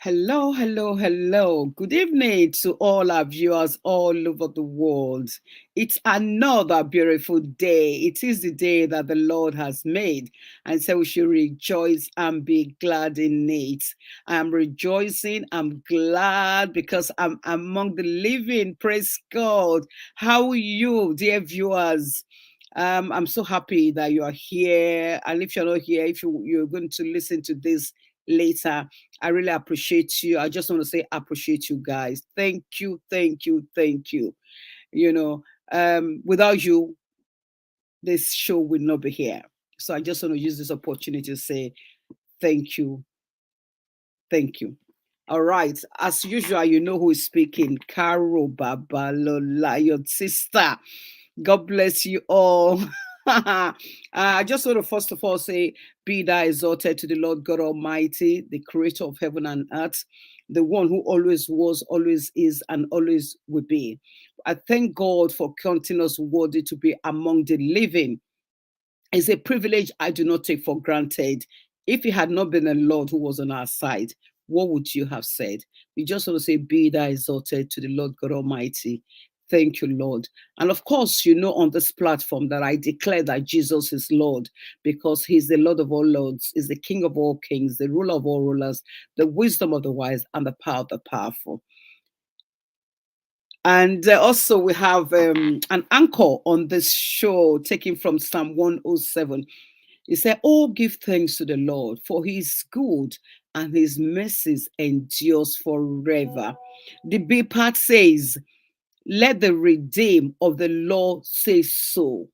Hello, hello, hello. Good evening to all our viewers all over the world. It's another beautiful day. It is the day that the Lord has made, and so we should rejoice and be glad in it. I'm rejoicing, I'm glad because I'm among the living. Praise God. How are you, dear viewers? I'm so happy that you are here. And if you're not here, if you're going to listen to this later, I really appreciate you. I just want to say appreciate you guys. Thank you, thank you, thank you. You know, without you, this show would not be here. So I just want to use this opportunity to say thank you, thank you. All right, as usual, you know who is speaking. Caro Babalola, your sister. God bless you all. I just want to first of all say, be thou exalted to the Lord God Almighty, the creator of heaven and earth, the one who always was, always is, and always will be. I thank God for counting us worthy to be among the living. It's a privilege I do not take for granted. If it had not been the Lord who was on our side, what would you have said? We just want to say, be thou exalted to the Lord God Almighty. Thank you, Lord. And of course, you know on this platform that I declare that Jesus is Lord because he's the Lord of all lords, is the King of all kings, the ruler of all rulers, the wisdom of the wise, and the power of the powerful. And also, we have an anchor on this show taken from Psalm 107. He said, oh, give thanks to the Lord, for he is good and his mercies endures forever. The B part says, let the redeemed of the Lord say so.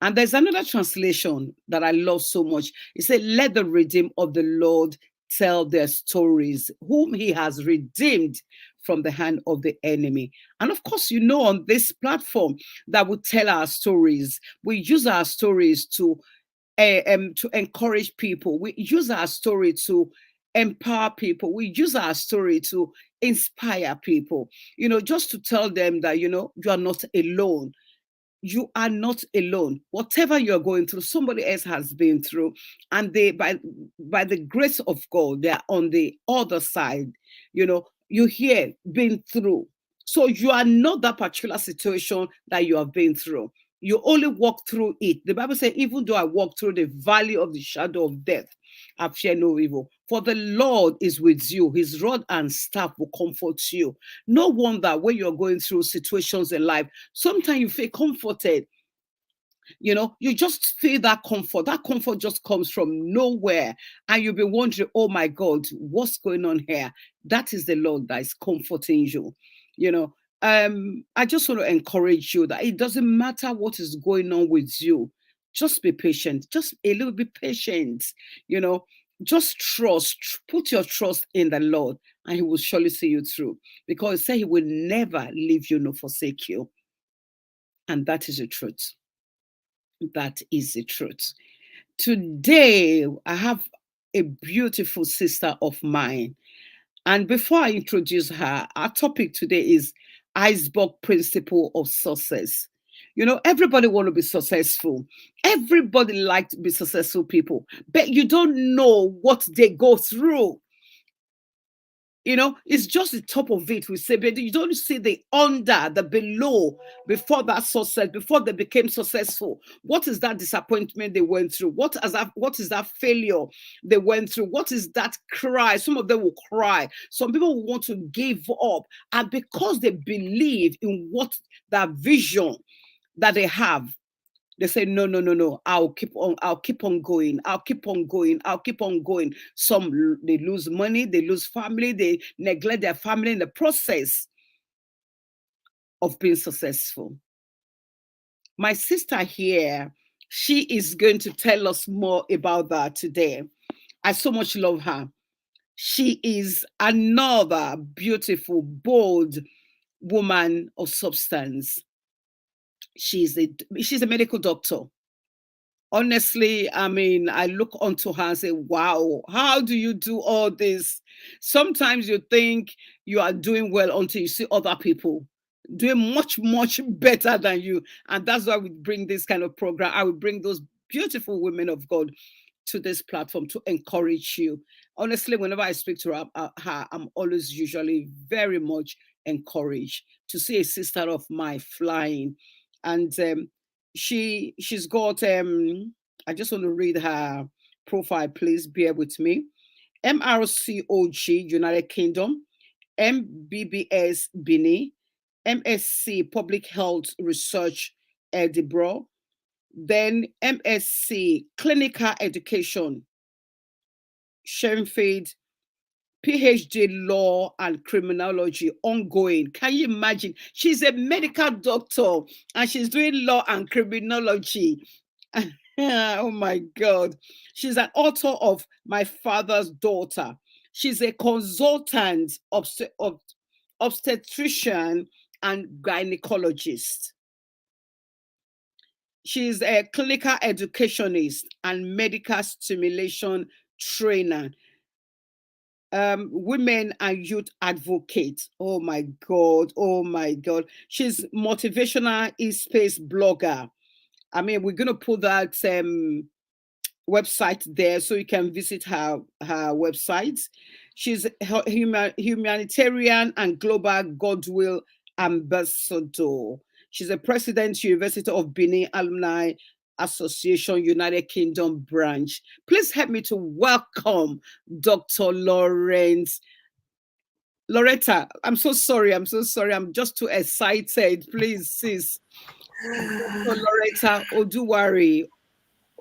And there's another translation that I love so much. It said, let the redeemed of the Lord tell their stories, whom he has redeemed from the hand of the enemy. And of course, you know, on this platform that we tell our stories, we use our stories to encourage people. We use our story to empower people. We use our story to inspire people, you know, just to tell them that, you know, you are not alone. You are not alone. Whatever you're going through, somebody else has been through, and they, by the grace of God, they are on the other side. You know, you hear been through. So you are not that particular situation that you have been through. You only walk through it. The Bible says, even though I walk through the valley of the shadow of death, I fear no evil. For the Lord is with you. His rod and staff will comfort you. No wonder when you're going through situations in life, sometimes you feel comforted. You know, you just feel that comfort. That comfort just comes from nowhere. And you'll be wondering, oh my God, what's going on here? That is the Lord that is comforting you. You know, I just want to encourage you that it doesn't matter what is going on with you. Just be patient. Just a little bit patient. You know, just trust. Put your trust in the Lord, and He will surely see you through. Because He said He will never leave you nor forsake you. And that is the truth. That is the truth. Today, I have a beautiful sister of mine. And before I introduce her, our topic today is Iceberg principle of success. You know, everybody want to be successful. Everybody like to be successful people, but you don't know what they go through. You know, it's just the top of it. We say, but you don't see the under, the below, before that success, before they became successful. What is that disappointment they went through? What is that failure they went through? What is that cry? Some of them will cry. Some people will want to give up. And because they believe in what that vision that they have, they say, no, no, no, no. I'll keep on going. I'll keep on going. I'll keep on going. Some they lose money, they lose family, they neglect their family in the process of being successful. My sister here, she is going to tell us more about that today. I so much love her. She is another beautiful, bold woman of substance. She's a medical doctor. Honestly, I mean, I look onto her and say, wow, how do you do all this? Sometimes you think you are doing well until you see other people doing much, much better than you. And that's why we bring this kind of program. I will bring those beautiful women of God to this platform to encourage you. Honestly, whenever I speak to her, I'm always usually very much encouraged to see a sister of mine flying. And she's got I just want to read her profile, please bear with me. MRCOG United Kingdom, MBBS Benin, MSc Public Health Research Edinburgh, then MSc Clinical Education Shenfield, PhD Law and Criminology ongoing. Can you imagine? She's a medical doctor and she's doing law and criminology. Oh my God. She's an author of My Father's Daughter. She's a consultant obstetrician and gynecologist. She's a clinical educationist and medical stimulation trainer. Women and youth advocate. Oh my God. Oh my God. She's motivational e-space blogger. I mean, we're gonna put that website there so you can visit her website. She's humanitarian and global goodwill ambassador. She's a president, University of Benin Alumni Association, United Kingdom branch. Please help me to welcome Dr. Lawrence. Loretta, I'm so sorry. I'm so sorry. I'm just too excited. Please, sis. Dr. Loretta Oduwari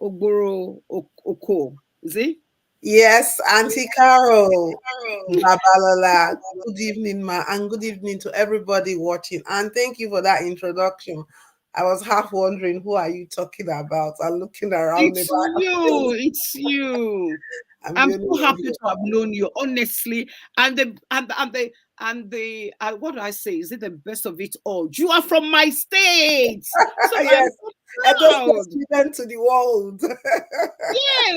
Ogboro Oko. Is it? Yes, Auntie Carol, Babalola. Good evening, ma, and good evening to everybody watching. And thank you for that introduction. I was half wondering who are you talking about and looking around me, It's but you. It's you. I'm I'm the only so one happy here. to have known you, honestly. And what do I say? Is it the best of it all? You are from my state, so I'm Yes, so and just proud. student to the world.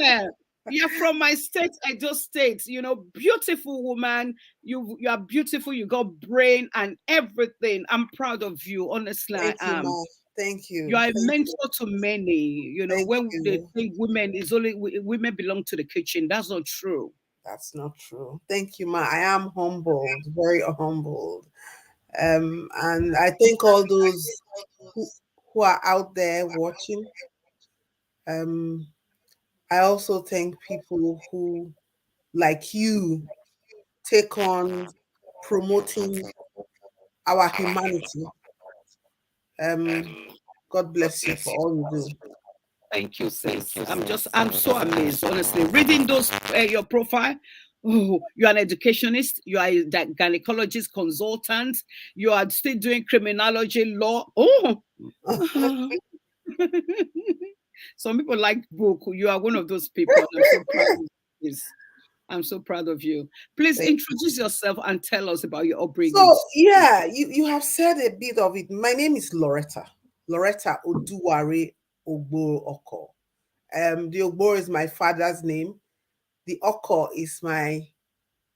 Yeah, you're from my state, Edo State. You know, beautiful woman. You are beautiful. You got brain and everything. I'm proud of you. Honestly, I Thank you, am. ma. Thank You you. are a Thank you. mentor to many. You know, Thank when they you. think women is only women belong to the kitchen, that's not true. That's not true. Thank you, ma. I am humbled, very humbled. And I think all those who, who are out there watching, um, I also thank people who, like you, take on promoting our humanity. Um, God bless you for all you do. Thank you, sis. I'm so amazed, honestly. Reading those, your profile. Oh, you are an educationist. You are a gynecologist consultant. You are still doing criminology law. Oh, some people like book. You are one of those people. I'm so proud of you. Sis. I'm so proud of you. Please Thank- introduce yourself and tell us about your So upbringings. yeah, you have said a bit of it. My name is Loretta. Loretta Oduware Ogboro Oko. The Ogboro is my father's name. The Oko is my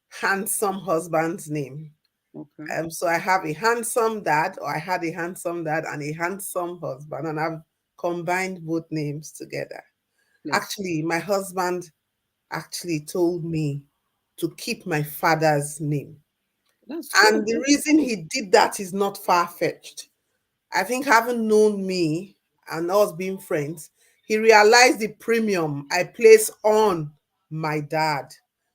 handsome husband's name. Okay, So I have a handsome dad, or I had a handsome dad and a handsome husband, and I've combined both names together. please. Actually, my husband actually told me to keep my father's name. That's And good. the reason he did that is not far-fetched. I think having known me and us being friends, he realized the premium I place on my dad.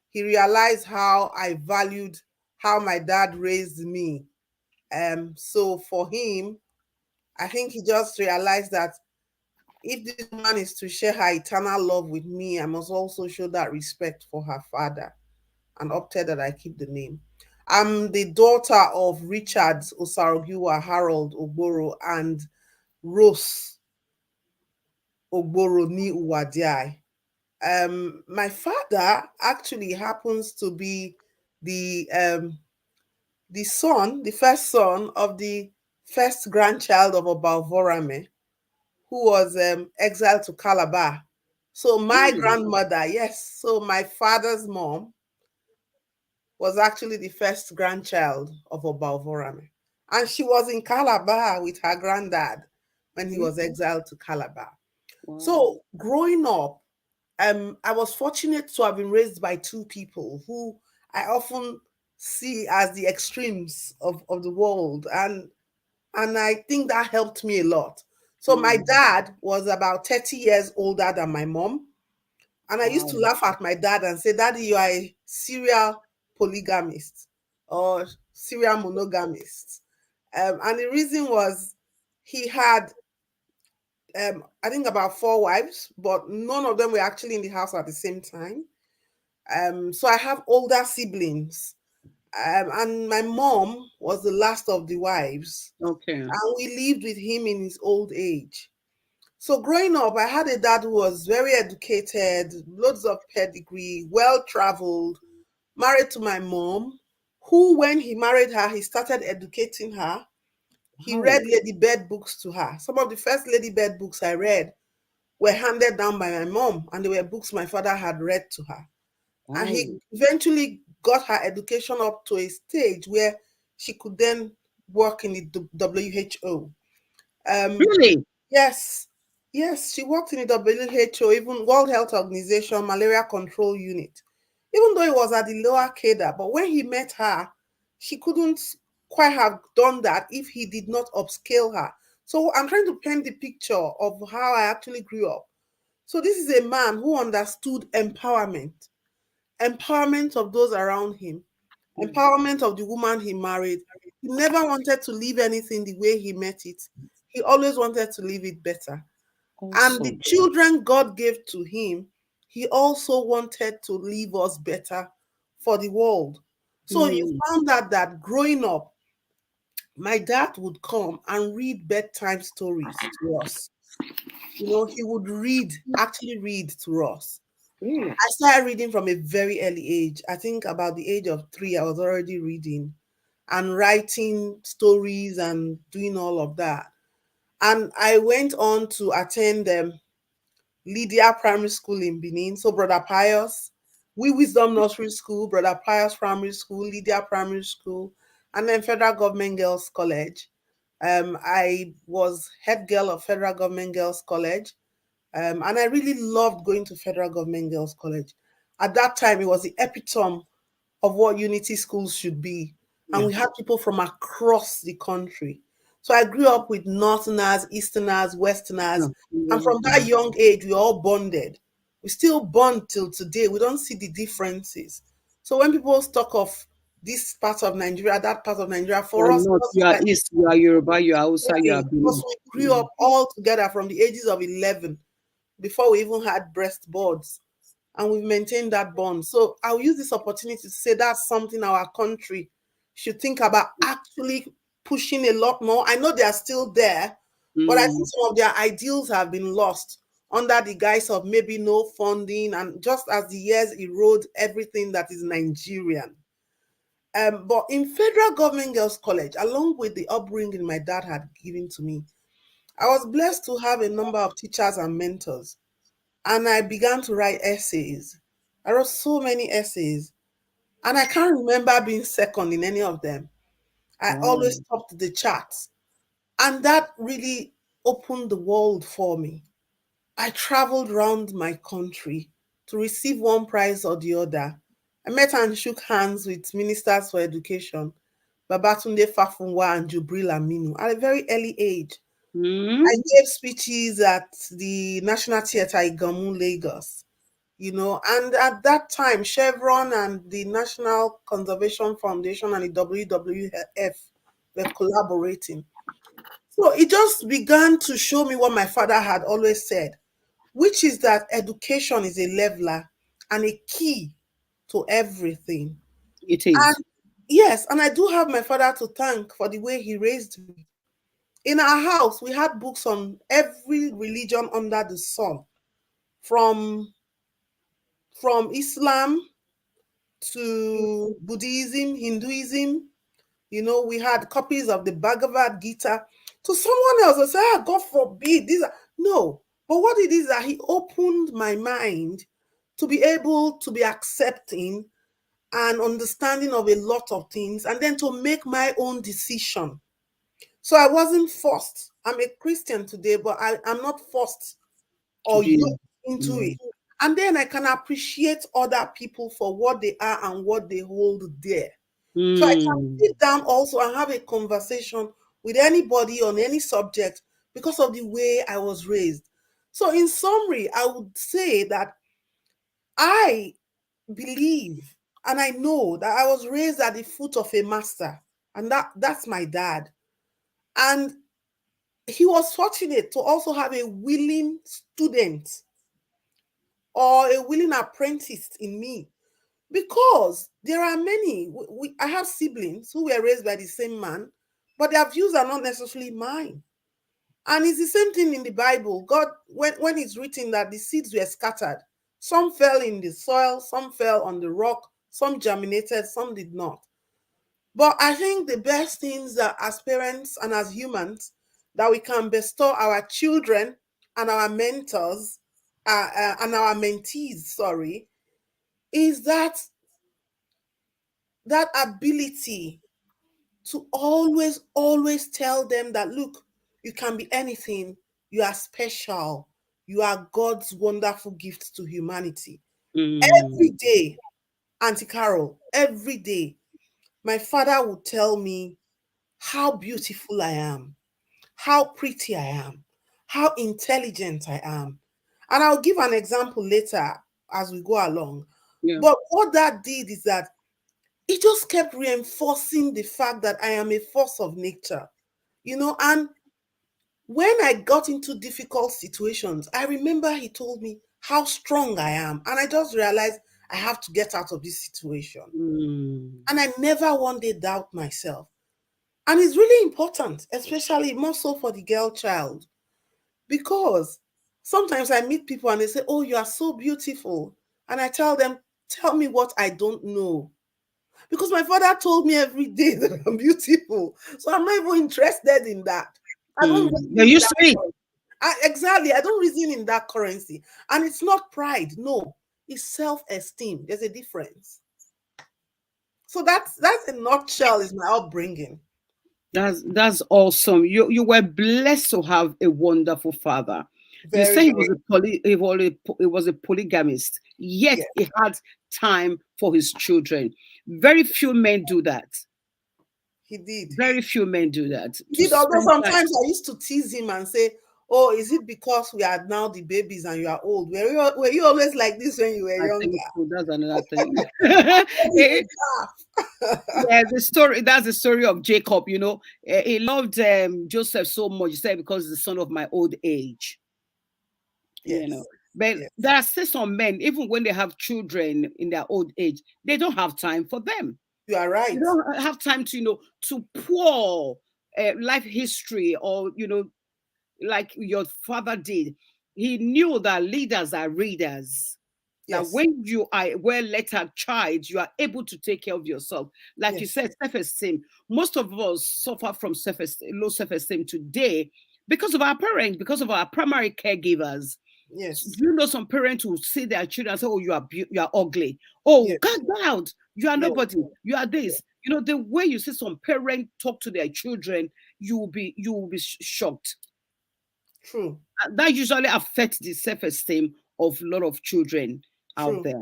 He realized how I valued how my dad raised me. So for him, I think he just realized that if this woman is to share her eternal love with me, I must also show that respect for her father, and opted that I keep the name. I'm the daughter of Richard Osarogiwa Harold Ogboro and Rose Ogboro Ni Uwadiai. My father actually happens to be the son, the first son of the first grandchild of Obalvorame, who was exiled to Calabar. So my Mm, grandmother, yes, so my father's mom was actually the first grandchild of Obalvorame. And she was in Calabar with her granddad when he mm, was exiled to Calabar. wow. So growing up, I was fortunate to have been raised by two people who I often see as the extremes of the world. And I think that helped me a lot. So my Mm. dad was about 30 years older than my mom. And I used to Wow. laugh at my dad and say, Daddy, you are a serial polygamist or serial monogamist. And the reason was he had, I think, about four wives, but none of them were actually in the house at the same time. So I have older siblings. And my mom was the last of the wives. Okay. And we lived with him in his old age. So growing up, I had a dad who was very educated, loads of pedigree, well traveled, married to my mom, who, when he married her, he started educating her. He Wow. read Lady Bird books to her. Some of the first Lady Bird books I read were handed down by my mom, and they were books my father had read to her. And Wow. he eventually got her education up to a stage where she could then work in the WHO. Um, Really? Yes, yes, she worked in the WHO, even World Health Organization, Malaria Control Unit. Even though it was at the lower cadre, but when he met her, she couldn't quite have done that if he did not upscale her. So I'm trying to paint the picture of how I actually grew up. So this is a man who understood empowerment, empowerment of those around him, Mm. empowerment of the woman he married. He never wanted to leave anything the way he met it. He always wanted to leave it better. And the Awesome. children God gave to him, he also wanted to leave us better for the world. So you Mm. found out that growing up, my dad would come and read bedtime stories to us. You know, he would actually read to us. Really? I started reading from a very early age. I think about the age of 3, I was already reading and writing stories and doing all of that. And I went on to attend Lydia Primary School in Benin. So Brother Pius, We Wisdom Nursery School, Brother Pius Primary School, Lydia Primary School, and then Federal Government Girls College. I was head girl of Federal Government Girls College. And I really loved going to Federal Government Girls College. At that time, it was the epitome of what unity schools should be. And Yeah. we had people from across the country. So I grew up with Northerners, Easterners, Yeah. Westerners. And Yeah. from that young age, we all bonded. We still bond till today. We don't see the differences. So when people talk of this part of Nigeria, that part of Nigeria, You for are us, it not. You wasn't are like East. You are Yoruba. You are Hausa. You are because Benin. we grew Mm. up all together from the ages of 11 before we even had breast boards, and we've maintained that bond. So I'll use this opportunity to say that's something our country should think about actually pushing a lot more. I know they are still there, but I think Mm. some of their ideals have been lost under the guise of maybe no funding, and just as the years erode everything that is Nigerian. But in Federal Government Girls College, along with the upbringing my dad had given to me, I was blessed to have a number of teachers and mentors, and I began to write essays. I wrote so many essays, and I can't remember being second in any of them. I Wow. always topped the charts, and that really opened the world for me. I traveled around my country to receive one prize or the other. I met and shook hands with ministers for education, Babatunde Fafunwa and Jubril Aminu, at a very early age. I Mm. gave speeches at the National Theatre Igamu, Lagos. And at that time, Chevron and the National Conservation Foundation and the WWF were collaborating. So it just began to show me what my father had always said, which is that education is a leveler and a key to everything. It is. And yes, and I do have my father to thank for the way he raised me. In our house, we had books on every religion under the sun, from Islam to Buddhism, Hinduism. We had copies of the Bhagavad Gita. To someone else, I say, God forbid, these are no. But what it is that he opened my mind to be able to be accepting and understanding of a lot of things, and then to make my own decision. So I wasn't forced. I'm a Christian today, but I'm not forced To or be. yoked into Mm. it. And then I can appreciate other people for what they are and what they hold dear. So I can Mm. sit down also and have a conversation with anybody on any subject because of the way I was raised. So, in summary, I would say that I believe and I know that I was raised at the foot of a master, and that's my dad. And he was fortunate to also have a willing student or a willing apprentice in me, because there are many. I have siblings who were raised by the same man, but their views are not necessarily mine. And it's the same thing in the Bible. God, when it's written that the seeds were scattered, some fell in the soil, some fell on the rock, some germinated, some did not. But I think the best things that as parents and as humans that we can bestow our children and our mentors and our mentees, sorry, is that ability to always tell them that, look, you can be anything, you are special, you are God's wonderful gift to humanity. Every Mm. day, Auntie Carol, every day, my father would tell me how beautiful I am, how pretty I am, how intelligent I am. And I'll give an example later as we go along. Yeah. But what that did is that it just kept reinforcing the fact that I am a force of nature, and when I got into difficult situations, I remember he told me how strong I am. And I just realized I have to get out of this situation. Mm. And I never one day doubt myself. And it's really important, especially more so for the girl child, because sometimes I meet people and they say, "Oh, you are so beautiful." And I tell them, "Tell me what I don't know." Because my father told me every day that I'm beautiful. So I'm not even interested in that. I don't Mm. reason They're in used that to it. currency. Exactly. I don't reason in that currency. And it's not pride. No, it's self-esteem. There's a difference. So that's a nutshell is my upbringing. That's awesome. You were blessed to have a wonderful father. You Very, say very. he was a polygamist, yet Yeah, he had time for his children. Very few men do that. he did. Very few men do that. He To did. Although spend time. sometimes I used to tease him and say, "Oh, is it because we are now the babies and you are old? Were you always like this when you were I younger?" think so. That's another thing. He Eh, would laugh. yeah, the story. That's the story of Jacob. He loved Joseph so much. He said because he's the son of my old age. you know Yes, but yes. there are still some men, even when they have children in their old age, they don't have time for them. You are They right. don't have time to to pour life history, or like your father did. He knew that leaders are readers, that Yes, when you are a well-lettered child, you are able to take care of yourself. Like you yes, said, self-esteem. Most of us suffer from low self-esteem today because of our parents, because of our primary caregivers. yes, Do you know some parents who see their children and say, "Oh, you are ugly. Oh, yes, get out. You are yes, nobody. You are this." The way you see some parents talk to their children, you will be shocked. true, That usually affects the self-esteem of a lot of children out true. there.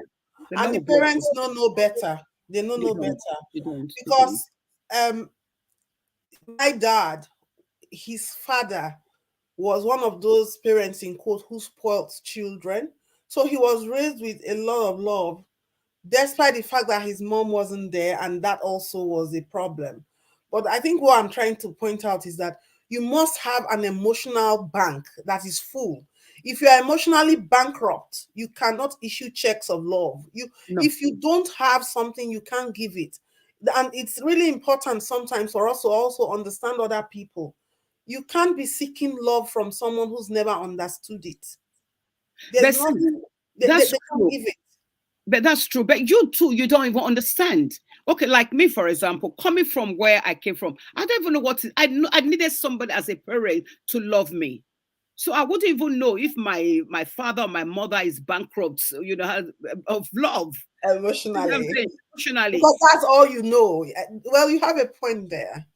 The And Lord the will bless parents you. know no better. They know They no don't. better They don't. They don't. because um my dad, his father, was one of those parents in quote who spoilt children. So he was raised with a lot of love, despite the fact that his mom wasn't there, and that also was a problem. But I think what I'm trying to point out is that you must have an emotional bank that is full. If you are emotionally bankrupt, you cannot issue checks of love. No. If you don't have something, you can't give it. And it's really important sometimes for us to also understand other people. You can't be seeking love from someone who's never understood it. There's But see, nothing, that's they can't true. give it. But that's true. But you too, you don't even understand. Okay, like me, for example, coming from where I came from, I don't even know I needed somebody as a parent to love me. So I wouldn't even know if my father or my mother is bankrupt, of love. You know what I'm Emotionally, saying? Emotionally. because that's all you know. Well, you have a point there.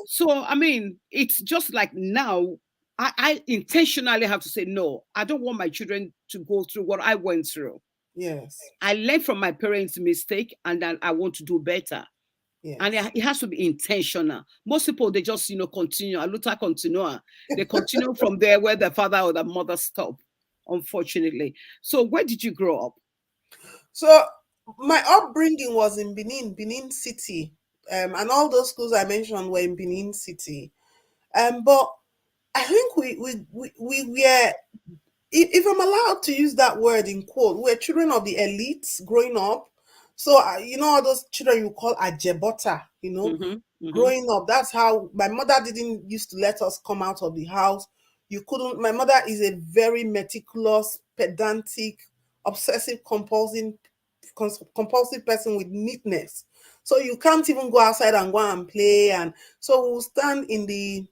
So I mean, it's just like now. I intentionally have to say, no, I don't want my children to go through what I went through. Yes. I learned from my parents' mistake, and then I want to do better. And Yes. it has to be intentional. Most people, they just, continue. A luta continua. They continue from there where their father or their mother stopped, unfortunately. So where did you grow up? So my upbringing was in Benin City, and all those schools I mentioned were in Benin City. But I think we were, if I'm allowed to use that word in quote, we're children of the elites growing up. So all those children you call ajebota, Mm-hmm, mm-hmm. growing up. That's how my mother didn't used to let us come out of the house. You couldn't. My mother is a very meticulous, pedantic, obsessive, compulsive person with neatness. So you can't even go outside and go and play. And so we'll stand in the.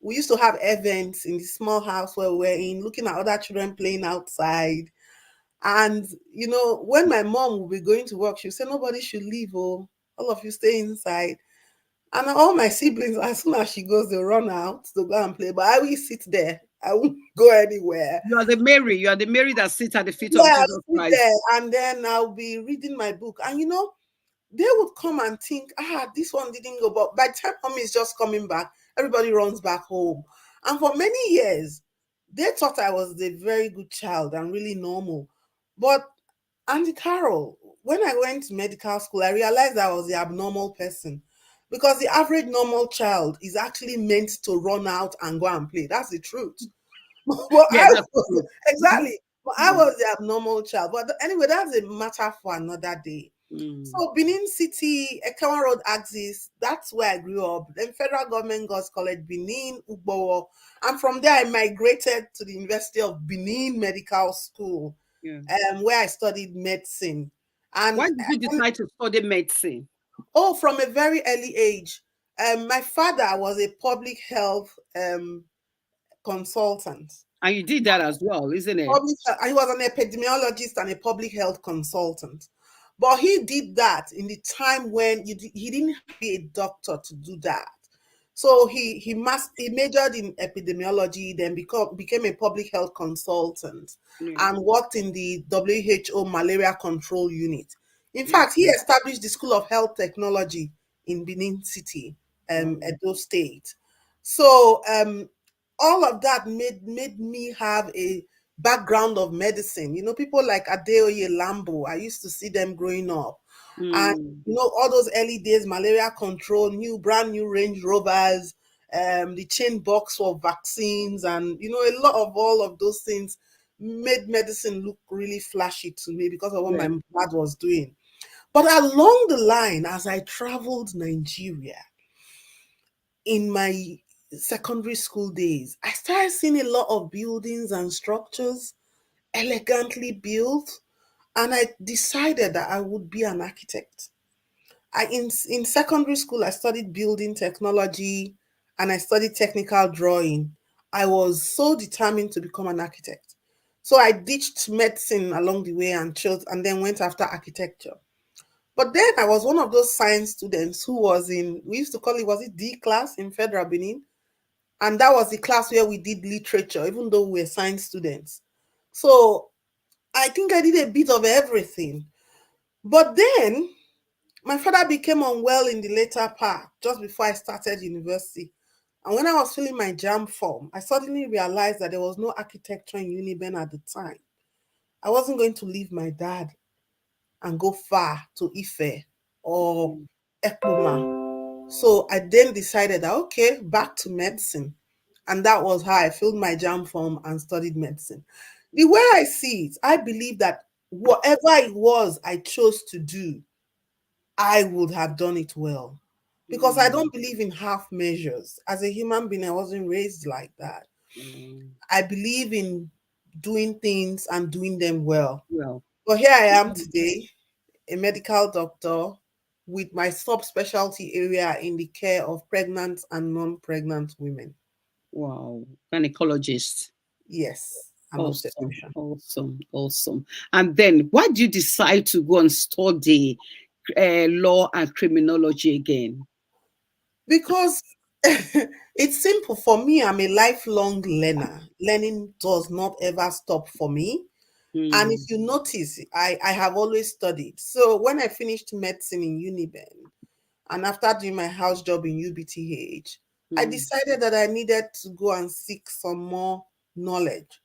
We used to have events in the small house where we were in, looking at other children playing outside. And when my mom would be going to work, she'd say, "Nobody should leave. Oh, all of you stay inside." And all my siblings, as soon as she goes, they run out to go and play. But I will sit there. I won't go anywhere. You are the Mary. You are the Mary that sits at the feet of Yeah, I'll Jesus sit Christ. there and then I'll be reading my book. And they would come and think, this one didn't go. But by the time mommy is just coming back, everybody runs back home. And for many years, they thought I was a very good child and really normal. But Auntie Carol, when I went to medical school, I realized I was the abnormal person because the average normal child is actually meant to run out and go and play. That's the truth. But Yeah, I that's was true. exactly, but I Mm, was the abnormal child. But anyway, that's a matter for another day. mm, So Benin City, Ekawa Road axis, that's where I grew up. Then Federal Government Girls College, Benin, Ugbowo. And from there I migrated to the University of Benin Medical School, yeah. where I studied medicine. And Why did you decide to study medicine? from a very early age, my father was a public health consultant. And you did that as well, isn't it? He was an epidemiologist and a public health consultant. But he did that in the time when he didn't have to be a doctor to do that. So he majored in epidemiology, then became a public health consultant Yeah. and worked in the WHO malaria control unit. In fact, he Okay. established the School of Health Technology in Benin City, Wow. Edo State. So all of that made me have a background of medicine. People like Adeoye Lambo, I used to see them growing up. And Mm, all those early days, malaria control, brand new Range Rovers, the chain box for vaccines, and a lot of all of those things made medicine look really flashy to me because of what my yeah. dad was doing. But along the line, as I traveled Nigeria in my secondary school days, I started seeing a lot of buildings and structures elegantly built, and I decided that I would be an architect. In secondary school, I studied building technology and I studied technical drawing. I was so determined to become an architect. So I ditched medicine along the way and chose and then went after architecture. But then I was one of those science students who was in, we used to call it, was it D class in Federal Benin? And that was the class where we did literature, even though we were science students. So I think I did a bit of everything. But then my father became unwell in the later part, just before I started university. And when I was filling my JAM form, I suddenly realized that there was no architecture in Uniben at the time. I wasn't going to leave my dad and go far to Ife or Mm, Ekpoma. So I then decided that, okay, back to medicine. And that was how I filled my JAM form and studied medicine. The way I see it, I believe that whatever it was I chose to do, I would have done it well. Because I mm, don't believe in half measures. As a human being, I wasn't raised like that. mm. I believe in doing things and doing them well. Well, But here I am today, a medical doctor with my subspecialty area in the care of pregnant and non-pregnant women. wow. Gynecologist. Yes, an Awesome. obstetrician. Awesome. Awesome. And then why did you decide to go and study law and criminology again? Because It's simple for me. I'm a lifelong learner. Learning does not ever stop for me. And if Mm, you notice, I have always studied. So when I finished medicine in Uniben, and after doing my house job in UBTH, I mm, decided that I needed to go and seek some more knowledge.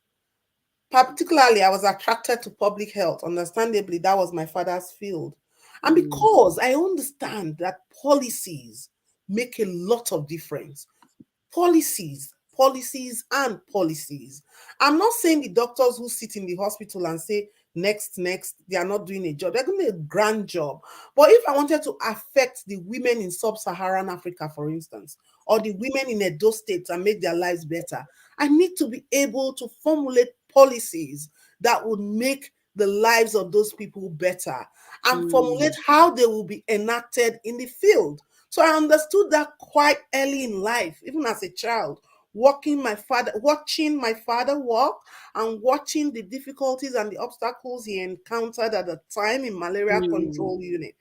Particularly, I was attracted to public health. Understandably, that was my father's field. And mm, because I understand that policies make a lot of difference, policies, and policies. I'm not saying the doctors who sit in the hospital and say, next, they are not doing a job. They're doing a grand job. But if I wanted to affect the women in sub Saharan Africa, for instance, or the women in Edo State and make their lives better, I need to be able to formulate policies that would make the lives of those people better and formulate mm, how they will be enacted in the field. So I understood that quite early in life, even as a child, watching my father work and watching the difficulties and the obstacles he encountered at the time in malaria mm, control unit.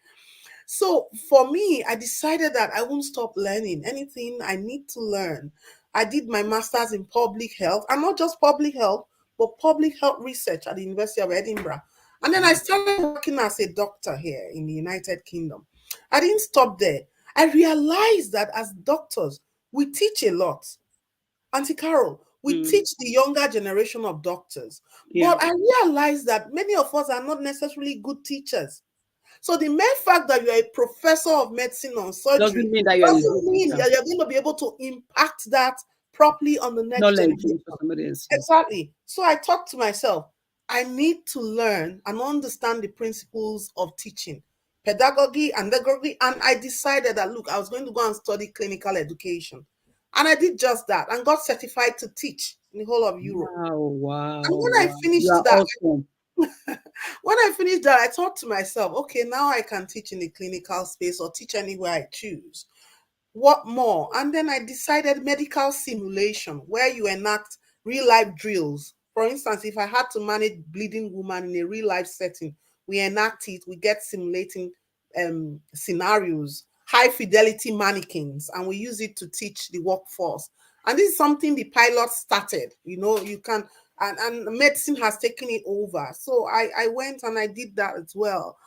So for me, I decided that I won't stop learning anything I need to learn. I did my master's in public health, and not just public health, but public health research at the University of Edinburgh. And then I wow. started working as a doctor here in the United Kingdom. I didn't stop there. I realized that as doctors, we teach a lot. Auntie Carol, we Mm, teach the younger generation of doctors. yeah. But I realized that many of us are not necessarily good teachers. So the mere fact that you're a professor of medicine or Doesn't surgery mean that you're a good doesn't mean teacher. that you're going to be able to impact that properly on the next Knowledge generation. into somebody else. Yeah. Exactly. So I thought to myself, I need to learn and understand the principles of teaching, pedagogy, and pedagogy. And I decided that, look, I was going to go and study clinical education. And I did just that and got certified to teach in the whole of Europe. Wow, wow, And when I wow. You finished are that, awesome. I thought to myself, okay, now I can teach in the clinical space or teach anywhere I choose. What more? And then I decided medical simulation, where you enact real life drills. For instance, if I had to manage bleeding woman in a real life setting, we enact it, we get simulating scenarios, high fidelity mannequins, and we use it to teach the workforce. And this is something the pilot started. You can, and medicine has taken it over. So I went and I did that as well.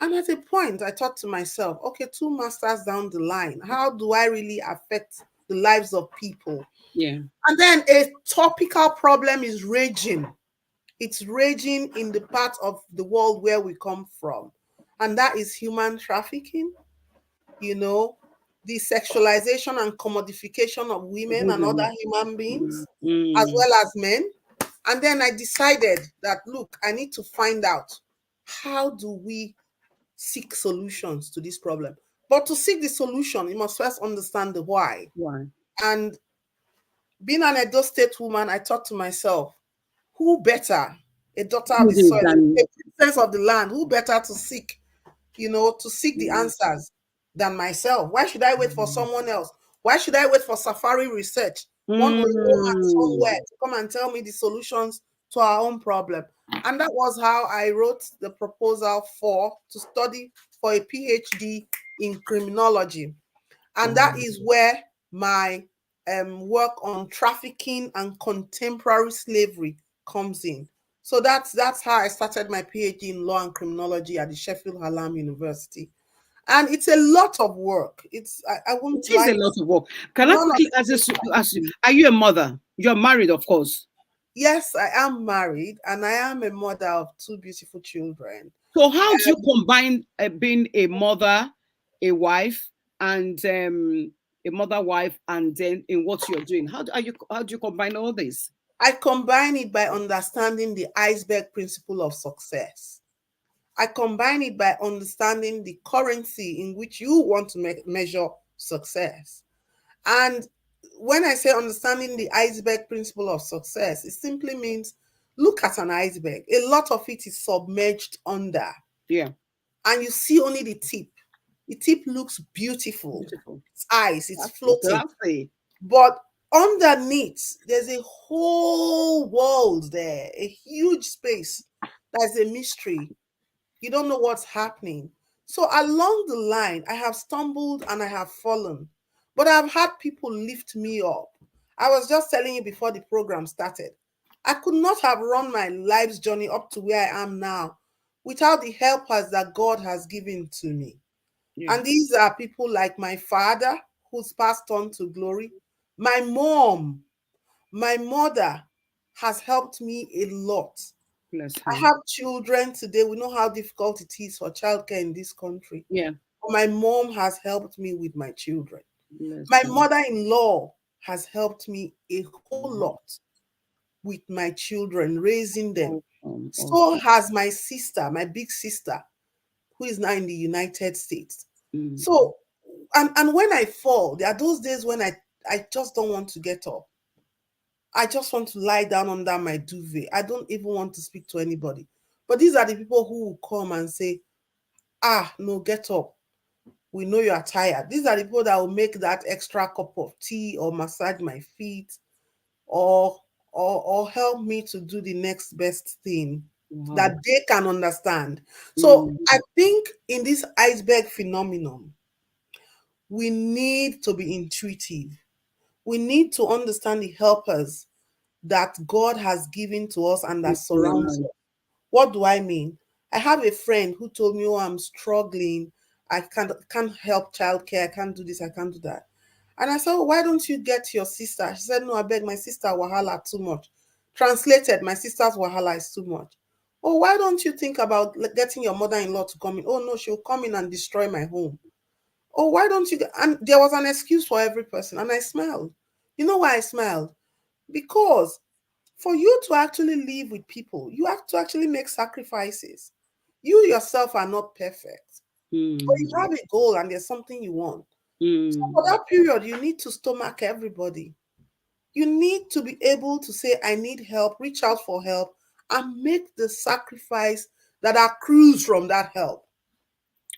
And at a point, I thought to myself, okay, two masters down the line, how do I really affect the lives of people? Yeah. And then a topical problem is raging. It's raging in the part of the world where we come from. And that is human trafficking, you know, the sexualization and commodification of women and other Women. human Mm, beings, as mm, well as men. And then I decided that, look, I need to find out, how do we seek solutions to this problem? But to seek the solution, you must first understand the why. why? And being an Edo State woman, I thought to myself, who better, a daughter of Do the this soil, a than princess of the land, who better to seek the mm, answers than myself? Why should I wait for mm, someone else? Why should I wait for safari research, one Oyoman somewhere, mm. to come and tell me the solutions to our own problem? And that was how I wrote the proposal to study for a PhD in criminology. And that Wow. is where my work on trafficking and contemporary slavery comes in. So that's how I started my PhD in law and criminology at the Sheffield Hallam University. And it's a lot of work. I It won't is lie a to lot of you. work. Can I None of quickly it is ask you, easy. are you a mother? You're married, of course. Yes, I am married and I am a mother of two beautiful children. So how do you combine being a mother, a wife, and a mother, wife, and then in what you're doing? How do you combine all this? I combine it by understanding the iceberg principle of success. I combine it by understanding the currency in which you want to measure success. And when I say understanding the iceberg principle of success, it simply means, look at an iceberg. A lot of it is submerged under, Yeah, and you see only the tip. The tip looks beautiful. beautiful. It's ice, it's That's so floating. classy. But underneath, there's a whole world there, a huge space. That's a mystery. You don't know what's happening. So along the line, I have stumbled and I have fallen. But I've had people lift me up. I was just telling you before the program started. I could not have run my life's journey up to where I am now without the helpers that God has given to me. Yeah. And these are people like my father, who's passed on to glory, my mom, my mother has helped me a lot. Bless I her. have children today. We know how difficult it is for childcare in this country. Yeah. My mom has helped me with my children. Bless My her. mother-in-law has helped me a whole lot with my children, raising them. Awesome. So Awesome. has my sister, my big sister, who is now in the United States. Mm. So, and when I fall, there are those days when I just don't want to get up. I just want to lie down under my duvet. I don't even want to speak to anybody. But these are the people who will come and say, ah, no, get up. We know you are tired. These are the people that will make that extra cup of tea or massage my feet or or help me to do the next best thing that Wow. they can understand. So Mm. I think in this iceberg phenomenon, we need to be intuitive. We need to understand the helpers that God has given to us and that It's in your surrounds life. us. What do I mean? I have a friend who told me, "Oh, I'm struggling. I can't help childcare. I can't do this. I can't do that." And I said, "Oh, why don't you get your sister?" She said, "No, I beg, my sister wahala too much." Translated, my sister's wahala is too much. "Oh, why don't you think about getting your mother-in-law to come in?" "Oh no, she'll come in and destroy my home." "Oh, why don't you?" And there was an excuse for every person, and I smiled. You know why I smiled? Because for you to actually live with people, you have to actually make sacrifices. You yourself are not perfect, but you Mm. have a goal and there's something you want. So Mm. for that period, you need to stomach everybody. You need to be able to say, I need help, reach out for help, and make the sacrifice that accrues from that help.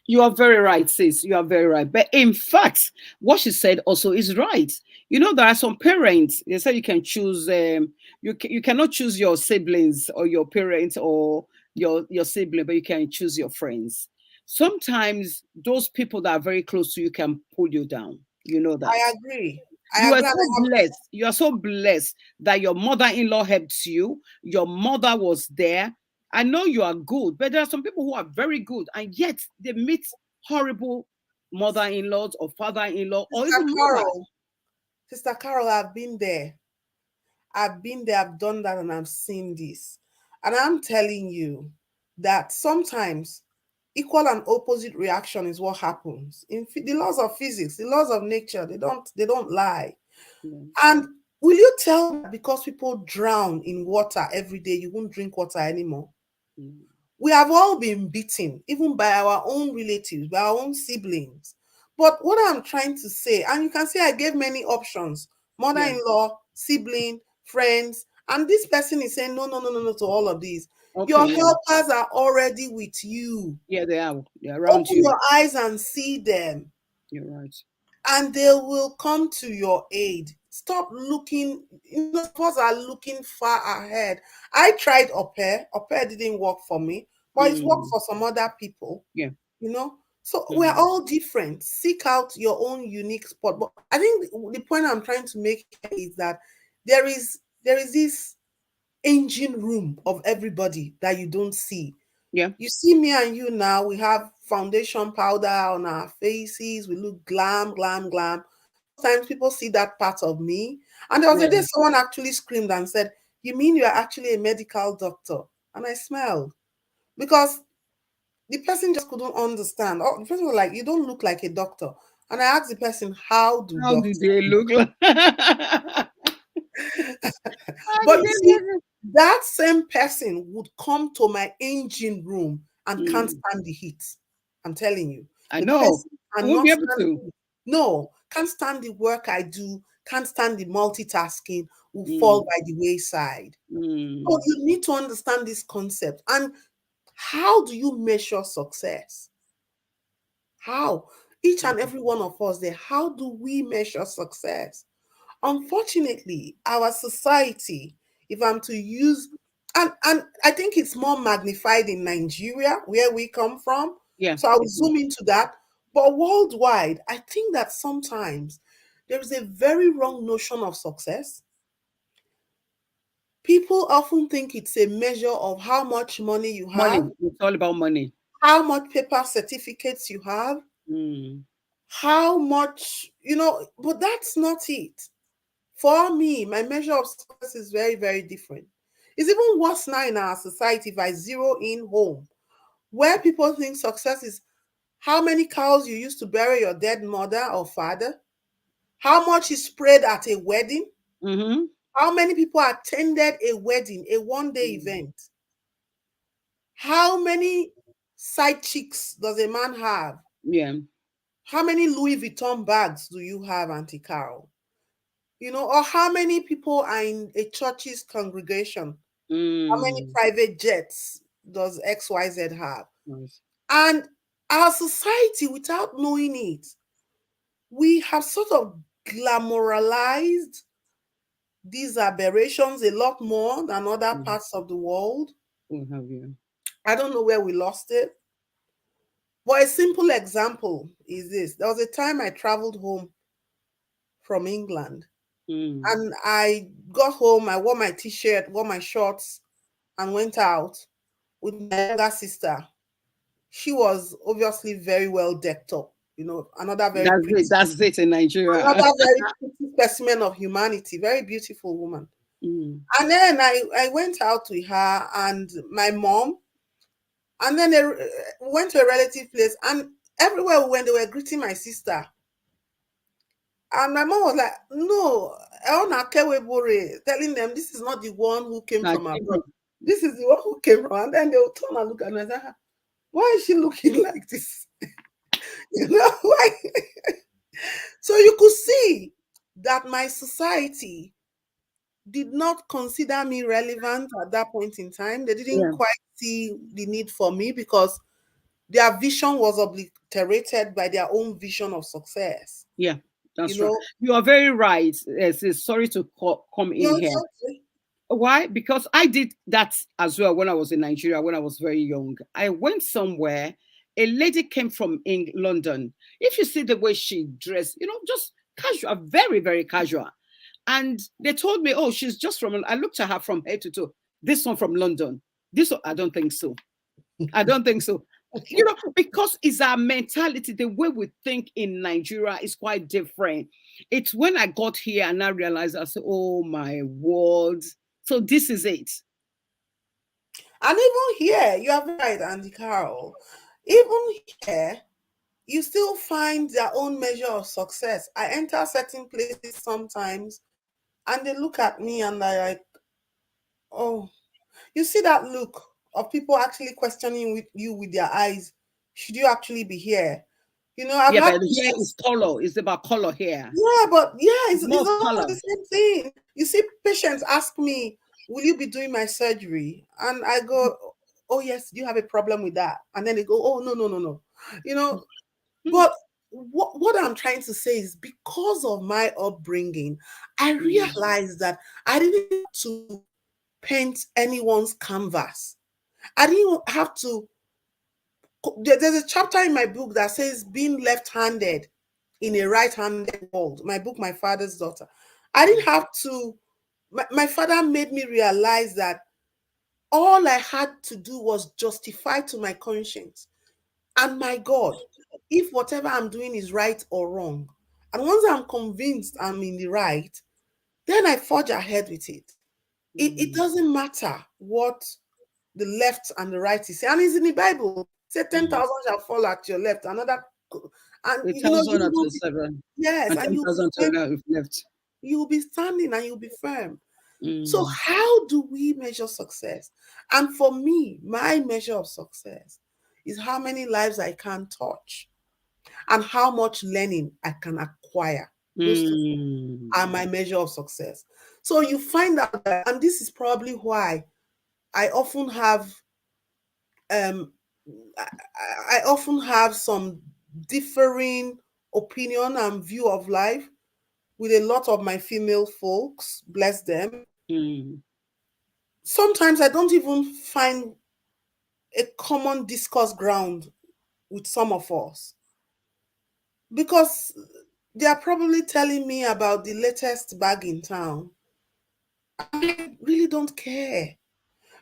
You are very right, sis. You are very right. But in fact, what she said also is right. You know, there are some parents, they say you can choose, you cannot choose your siblings or your parents or your sibling, but you can choose your friends. Sometimes those people that are very close to you can pull you down. You know that. I agree. I You are agree. And so I have, blessed. You are so blessed that your mother-in-law helped you. Your mother was there. I know you are good, but there are some people who are very good, and yet they meet horrible mother-in-laws or father-in-law or Sister even mothers. Carol, Sister Carol, I've been there. I've been there, I've done that, and I've seen this. And I'm telling you that sometimes equal and opposite reaction is what happens. The laws of physics, the laws of nature, they don't lie. Yeah, And will you tell me that because people drown in water every day, you won't drink water anymore? yeah, We have all been beaten, even by our own relatives, by our own siblings. But what I'm trying to say, and you can see I gave many options: mother yeah. in law, sibling, friends, and this person is saying, no, no, no, no, no to all of these. Your Okay, yeah, helpers are already with you. yeah. They are. They're around Open you. your eyes and see them, You're right. and they will come to your aid. Stop looking, some of us are looking far ahead. I tried au pair didn't work for me, but it worked Mm, for some other people, yeah, you know. So we're mm, all different. Seek out your own unique spot. But I think the point I'm trying to make here is that there is this engine room of everybody that you don't see. yeah, You see me and you now, we have foundation powder on our faces. We look glam, glam, glam. Most times people see that part of me. And there was a yeah. day someone actually screamed and said, "You mean you're actually a medical doctor?" And I smiled because the person just couldn't understand. Oh, the person was like, "You don't look like a doctor." And I asked the person, "How do How do doctors they look?" look like? How But do you they see, look? that same person would come to my engine room and can't Mm, stand the heat. I'm telling you, I the know. person We won't be cannot able stand to. the heat. No, can't stand the work I do, can't stand the multitasking, will fall Mm, by the wayside. So mm, you need to understand this concept. And how do you measure success? How? Each and every one of us there, how do we measure success? Unfortunately, our society, if I'm to use, and I think it's more magnified in Nigeria, where we come from. yeah, So I will it is. zoom into that. But worldwide, I think that sometimes There is a very wrong notion of success. People often think it's a measure of how much money you have, Money. It's all about money. how much paper certificates you have, Mm. how much, but that's not it. For me, my measure of success is very, very different. It's even worse now in our society if I zero in home, where people think success is how many cows you used to bury your dead mother or father, how much is sprayed at a wedding, Mm-hmm. how many people attended a wedding, a one-day Mm. event, how many side chicks does a man have, Yeah. how many Louis Vuitton bags do you have, Auntie Carol? Or how many people are in a church's congregation? How many Mm. private jets does XYZ have? Nice. And our society, without knowing it, we have sort of glamorized these aberrations a lot more than other Mm. parts of the world. We have you. I don't know where we lost it. But a simple example is this. There was a time I traveled home from England, Mm. and I got home, I wore my t-shirt, wore my shorts, and went out with my younger sister. She was obviously very well decked up, another very That's pretty, it. That's it in Nigeria. another very pretty specimen of humanity, very beautiful woman. Mm. And then I went out with her and my mom, and then we went to a relative place, and everywhere we went, they were greeting my sister. And my mom was like, no, Elna Kewebore, telling them this is not the one who came That from came abroad. from- This is the one who came from. And then they will turn and look at me and say, "Ah, why is she looking like this?" Why? So you could see that my society did not consider me relevant at that point in time. They didn't Yeah. quite see the need for me because their vision was obliterated by their own vision of success. Yeah. You That's right. know, You are very right. Yes, sorry to come no, in it's here. okay. Why? Because I did that as well when I was in Nigeria, when I was very young. I went somewhere, a lady came from London. If you see the way she dressed, just casual, very, very casual. And they told me, oh, she's just from, I looked at her from head to toe. This one from London. This one, I don't think so. I don't think so. Because it's our mentality, the way we think in Nigeria is quite different. It's when I got here and I realized, I said, oh my word. So this is it. And even here, you are right, Andy Carroll. Even here, you still find their own measure of success. I enter certain places sometimes and they look at me and they're like, oh, you see that look of people actually questioning you with their eyes. Should you actually be here? I've Yeah, had but here is patients. color. It's about color here. Yeah, but yeah, It's it's more almost color. the same thing. You see, patients ask me, will you be doing my surgery? And I go, oh, yes, do you have a problem with that? And then they go, oh, no, no, no, no. You know, but what I'm trying to say is because of my upbringing, I Mm, realized that I didn't have to paint anyone's canvas. I didn't have to. There's a chapter in my book that says being left-handed in a right-handed world. My book, My Father's Daughter. I didn't have to. My father made me realize that all I had to do was justify to my conscience and my God if whatever I'm doing is right or wrong. And once I'm convinced I'm in the right, then I forge ahead with it. It mm, doesn't matter what the left and the right is saying. And it's in the Bible. Say mm. 10,000 shall fall at your left, another, and A thousand you and will be, 27 yes, and and ten thousand to left. you will be standing and you'll be firm. So, Mm, how do we measure success? And for me, my measure of success is how many lives I can touch and how much learning I can acquire. Those two mm, are my measure of success. So, you find out that, and this is probably why I often have, um, I often have some differing opinion and view of life with a lot of my female folks, bless them. mm, Sometimes I don't even find a common discourse ground with some of us because They are probably telling me about the latest bag in town. I really don't care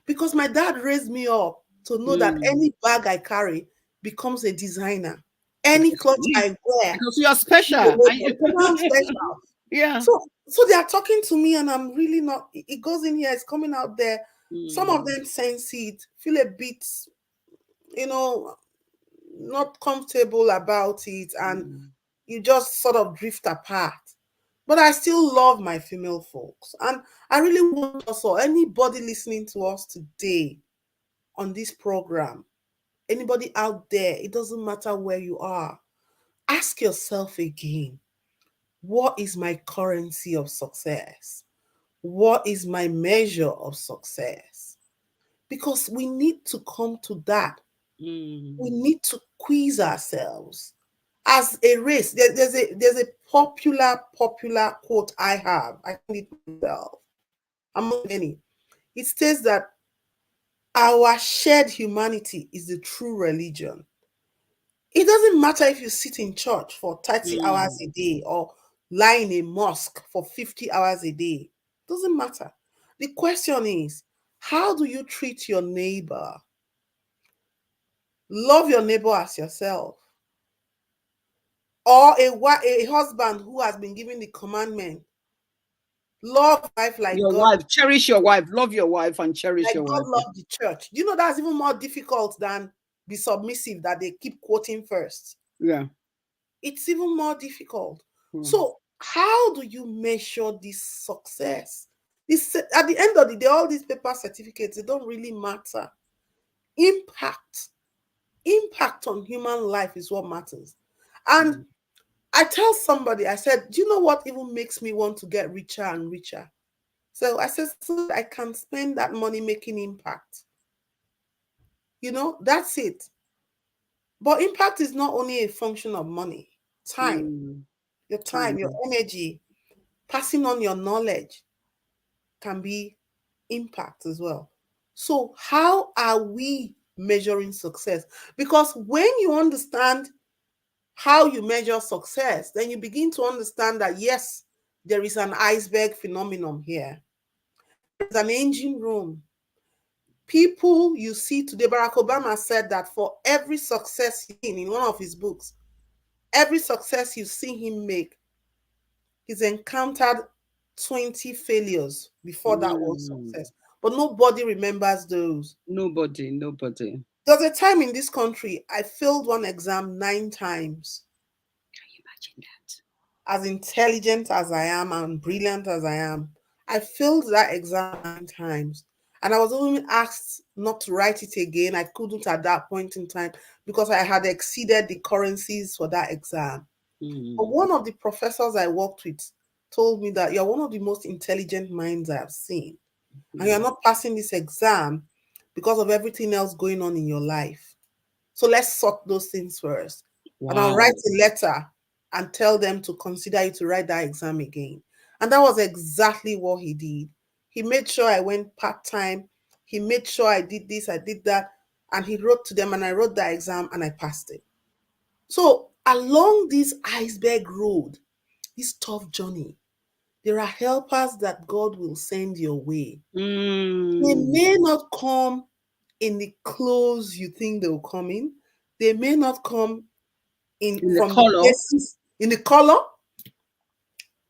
because my dad raised me up to know that Mm. any bag I carry becomes a designer. Any Because, clothes I wear because you are is special. a personal special. Yeah. So they are talking to me, and I'm really not. It goes in here, it's coming out there. Some of Mm. them sense it, feel a bit, you know, not comfortable about it, and Mm. you just sort of drift apart. But I still love my female folks, and I really want us or anybody listening to us today on this program, anybody out there, it doesn't matter where you are, ask yourself again, what is my currency of success? What is my measure of success? Because we need to come to that. We Mm. need to quiz ourselves as a race. There's a popular quote I have. I find it myself among many. It states that our shared humanity is the true religion. It doesn't matter if you sit in church for 30 hours Mm. a day or lie in a mosque for 50 hours a day. Doesn't matter. The question is, how do you treat your neighbor? Love your neighbor as yourself. Or a husband who has been given the commandment, love wife Your wife, cherish your wife, love your wife, and cherish like your God wife. loved the church. You know that's even more difficult than be submissive that they keep quoting first. Yeah. It's even more difficult. Mm. So how do you measure this success? This at the end of the day, all these paper certificates, they don't really matter. Impact, impact on human life is what matters. And Mm. I tell somebody, I said, do you know what even makes me want to get richer and richer? So I said, so that I can spend that money making impact. That's it. But impact is not only a function of money, Mm. time, your Time. energy, passing on your knowledge can be impact as well. So, how are we measuring success? Because when you understand how you measure success, then you begin to understand that yes, there is an iceberg phenomenon here. There's an engine room. People you see today, Barack Obama said that for every success in one of his books, every success you see him make, he's encountered 20 failures before that was Mm. success. But nobody remembers those. Nobody, nobody. There was a time in this country, I failed one exam 9 times. Imagine that. As intelligent as I am and brilliant as I am, I failed that exam 9 times. And I was even asked not to write it again. I couldn't at that point in time because I had exceeded the currencies for that exam. But Mm. one of the professors I worked with told me that you're one of the most intelligent minds I have seen. And you're Mm. not passing this exam because of everything else going on in your life. So let's sort those things first. And I'll write Wow. a letter and tell them to consider you to write that exam again. And that was exactly what he did. He made sure I went part time. He made sure I did this, I did that. And he wrote to them, and I wrote that exam and I passed it. So, along this iceberg road, this tough journey, there are helpers that God will send your way. They Mm. may not come in the clothes you think they'll come in. They may not come in In the from the color. places in the color.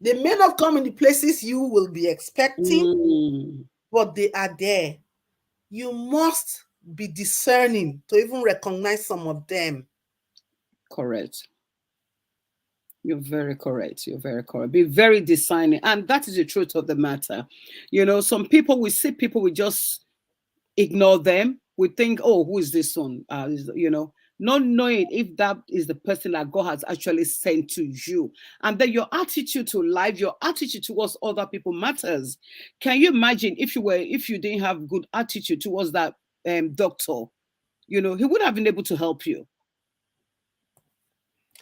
They may not come in the places you will be expecting, Mm. but they are there. You must be discerning to even recognize some of them. Correct. You're very correct. You're very correct. Be very discerning. And that is the truth of the matter. Some people, we see people, we just ignore them. We think, oh, who is this one? Not knowing if that is the person that God has actually sent to you. And then your attitude to life, your attitude towards other people matters. Can you imagine if you didn't have good attitude towards that doctor, he would have been able to help you.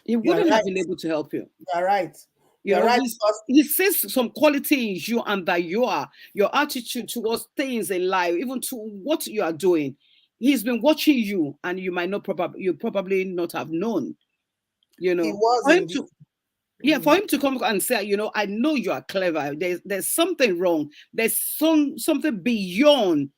He You are wouldn't have right. been able to help you. You are right. You You are know, right he's because he sees some quality in you and that you are your attitude towards things in life, even to what you are doing. He's been watching you, and you probably not have known. he You know, was for him indeed. to Yeah, for him to come and say, I know you are clever. There's something wrong. There's something beyond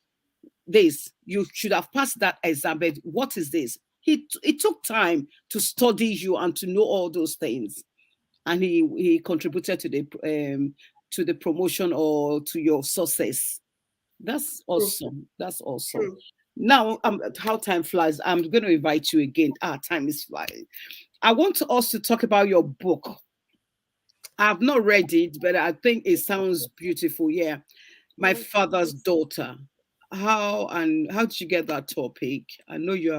this. You should have passed that exam. But what is this? It took time to study you and to know all those things, and he contributed to the promotion or to your success. That's True, awesome. That's awesome. true. Now, how time flies. I'm going to invite you again. Time is flying. I want us to talk about your book. I've not read it, but I think it sounds beautiful. Yeah. My Mm, father's daughter. How did you get that topic? I know you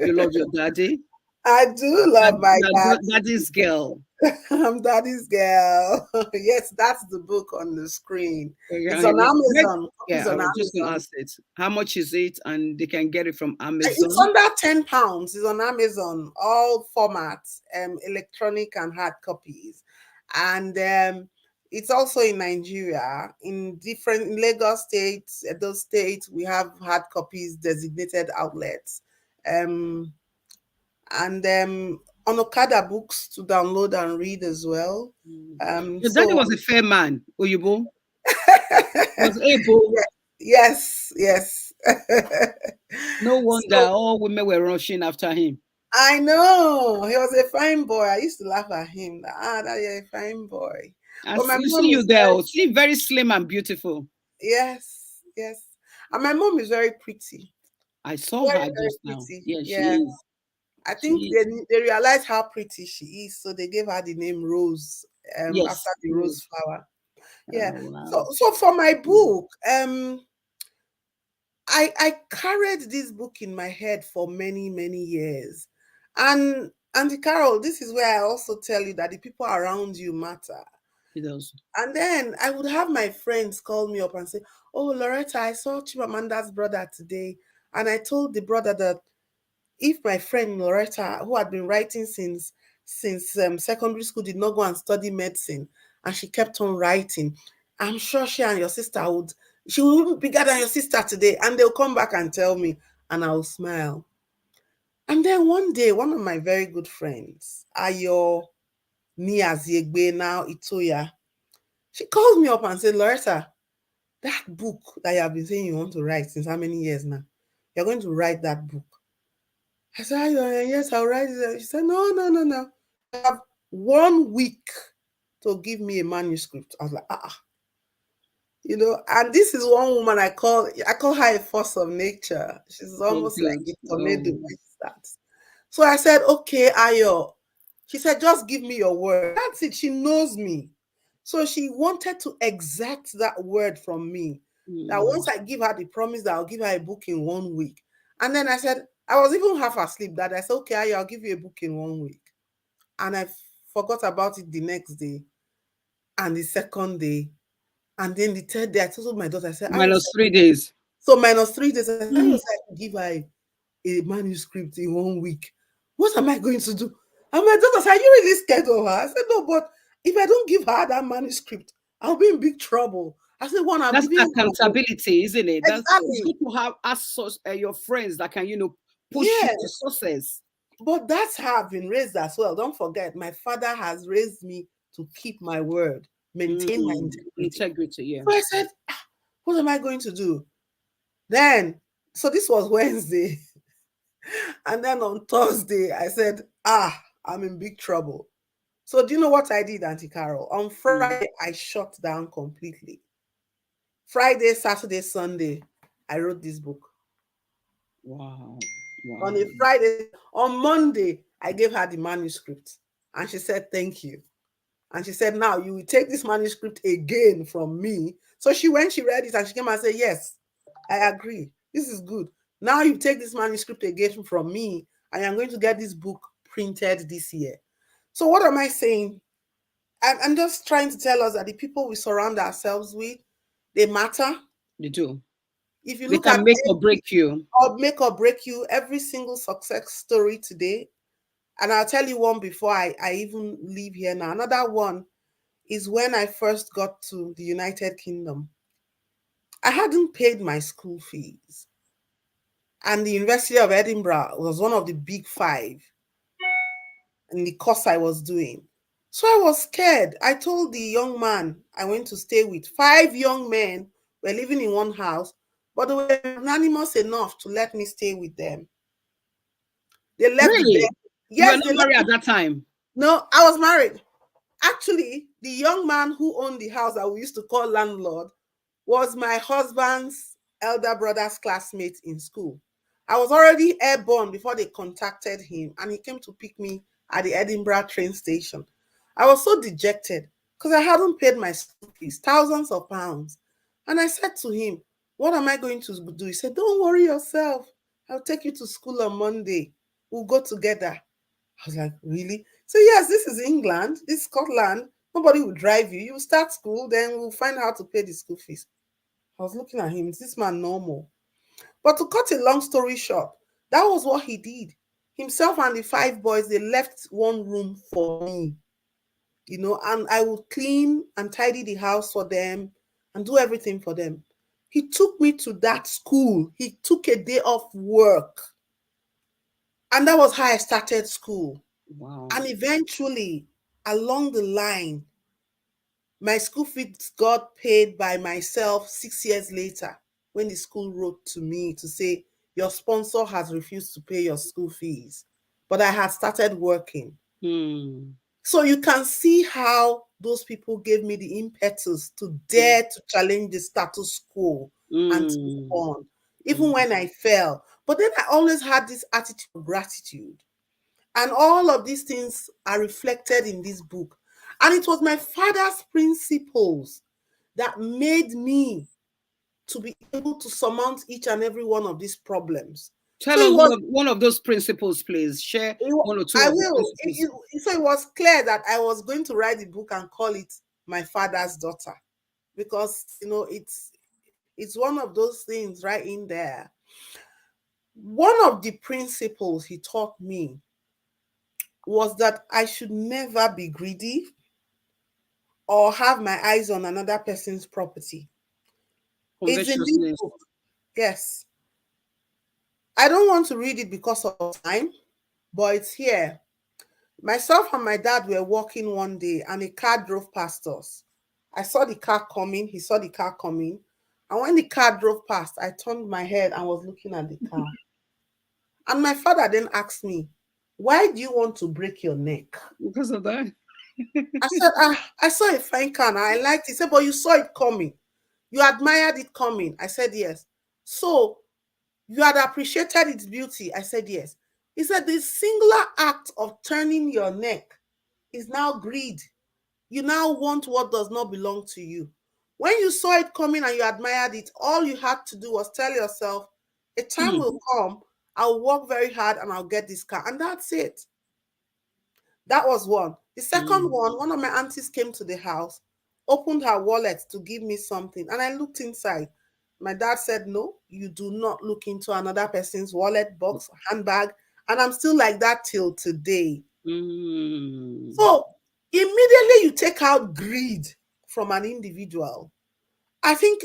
love your daddy. I do love my dad. Daddy's girl. I'm daddy's girl. Yes, that's the book on the screen. It's Okay, on Amazon. Copies yeah, I on was just gonna Amazon. ask it. How much is it? And they can get it from It's Amazon. under £10. It's on Amazon, all formats, electronic and hard copies. And it's also in Nigeria, in Lagos states, those states, we have hard copies, designated outlets. Um, and on Okada books to download and read as well. Your daddy So was a fair man, Oyibo. Was able. yes, yes. No wonder So all women were rushing after him. I know he was a fine boy. I used to laugh at him. That you're a fine boy. I But my see, you see mom you is there. very, Oh, see, very slim and beautiful. yes, yes. And my mom is very pretty. I saw Very, her very just now. pretty. Yeah, she Yeah. is. I think She is. they realized how pretty she is, so they gave her the name Rose, after Yes. the rose Rose. flower. Yeah. Oh So wow. so for my Mm. book, I carried this book in my head for many, many years. And Auntie Carol, this is where I also tell you that the people around you matter. It does. And then I would have my friends call me up and say, "Oh, Loretta, I saw Chimamanda's brother today." And I told the brother that if my friend Loretta, who had been writing since secondary school, did not go and study medicine, and she kept on writing, I'm sure she and your sister would. She will be bigger than your sister today, and they'll come back and tell me, and I'll smile. And then one day, one of my very good friends, Ayo Niaziegbe, now Itoya, she called me up and said, Loretta, that book that you have been saying you want to write since how many years now? You're going to write that book. I said, yes, I'll write it. She said, no, no, no, no. You have 1 week to give me a manuscript. I was like, and this is one woman I call her a force of nature. She's Oh almost like good. a tornado Oh. when she starts. So I said, okay, Ayo. She said, just give me your word. That's it. She knows me. So she wanted to exact that word from me. That Mm. once I give her the promise that I'll give her a book in 1 week. And then I said, I was even half asleep that I said, okay, Ayo, I'll give you a book in 1 week. And I forgot about it the next day and the second day. And then the third day, I told my daughter, I said, Ayo, Minus 3 days. so minus 3 days, I said, Ayo Mm. said I could give her a manuscript in 1 week. What am I going to do? And my daughter said, are you really scared of her? I said, no, but if I don't give her that manuscript, I'll be in big trouble. I said, one, I'm That's giving her one. accountability, isn't it? It's Exactly. good to have your friends that can, push you to Yes. success. But that's how I've been raised as well. Don't forget, my father has raised me to keep my word, maintain my integrity. Integrity, yeah. So I said, what am I going to do? Then, so this was Wednesday. And then on Thursday, I said, I'm in big trouble. So do you know what I did, Auntie Carol? On Mm. Friday, I shut down completely. Friday, Saturday, Sunday, I wrote this book. Wow. On Wow. a Friday, on Monday, I gave her the manuscript. And she said, thank you. And she said, now you will take this manuscript again from me. So she read it and she came and said, yes, I agree. This is good. Now you take this manuscript again from me and I'm going to get this book printed this year. So what am I saying? I'm just trying to tell us that the people we surround ourselves with, they matter. They do. If you They look can at make or break you. or make or break you, every single success story today, and I'll tell you one before I even leave here now. Another one is when I first got to the United Kingdom. I hadn't paid my school fees. And the University of Edinburgh was one of the big five in the course I was doing. So I was scared. I told the young man I went to stay with, 5 young men were living in one house, but they were magnanimous enough to let me stay with them. They left the bed. Really? You were Yes, they not left. married at that time. No, I was married. Actually, the young man who owned the house that we used to call landlord was my husband's elder brother's classmate in school. I was already airborne before they contacted him, and he came to pick me at the Edinburgh train station. I was so dejected because I hadn't paid my school fees, thousands of pounds. And I said to him, "What am I going to do?" He said, "Don't worry yourself. I'll take you to school on Monday. We'll go together." I was like, "Really?" So, yes, this is England, this is Scotland. Nobody will drive you. You will start school, then we'll find out how to pay the school fees. I was looking at him. Is this man normal? But to cut a long story short, that was what he did. Himself and the 5 boys, they left one room for me, and I would clean and tidy the house for them and do everything for them. He took me to that school. He took a day off work. And that was how I started school. Wow. And eventually, along the line, my school fees got paid by myself 6 years later when the school wrote to me to say, "Your sponsor has refused to pay your school fees." But I had started working. Hmm. So you can see how those people gave me the impetus to Hmm. dare to challenge the status quo and to move Hmm. on, even Hmm. when I fell. But then I always had this attitude of gratitude. And all of these things are reflected in this book. And it was my father's principles that made me to be able to surmount each and every one of these problems. So Tell us one of those principles, please. Share one or two I of the will. principles. So it was clear that I was going to write the book and call it My Father's Daughter, because it's one of those things right in there. One of the principles he taught me was that I should never be greedy or have my eyes on another person's property. It's in this Covetousness. book. Yes. I don't want to read it because of time, but it's here. Myself and my dad were walking one day and a car drove past us. I saw the car coming, he saw the car coming. And when the car drove past, I turned my head and was looking at the car. And my father then asked me, "Why do you want to break your neck?" Because of that. I said, I saw a fine car and I liked it. He said, "But you saw it coming. You admired it coming." I said, "Yes." "So you had appreciated its beauty." I said, "Yes." He said, "The singular act of turning your neck is now greed. You now want what does not belong to you. When you saw it coming and you admired it, all you had to do was tell yourself, a time Hmm. will come, I'll work very hard and I'll get this car." And that's it. That was one. The second Hmm. one of my aunties came to the house, opened her wallet to give me something, and I looked inside. My dad said, "No, you do not look into another person's wallet, box, handbag." And I'm still like that till today. Hmm. So immediately you take out greed from an individual, I think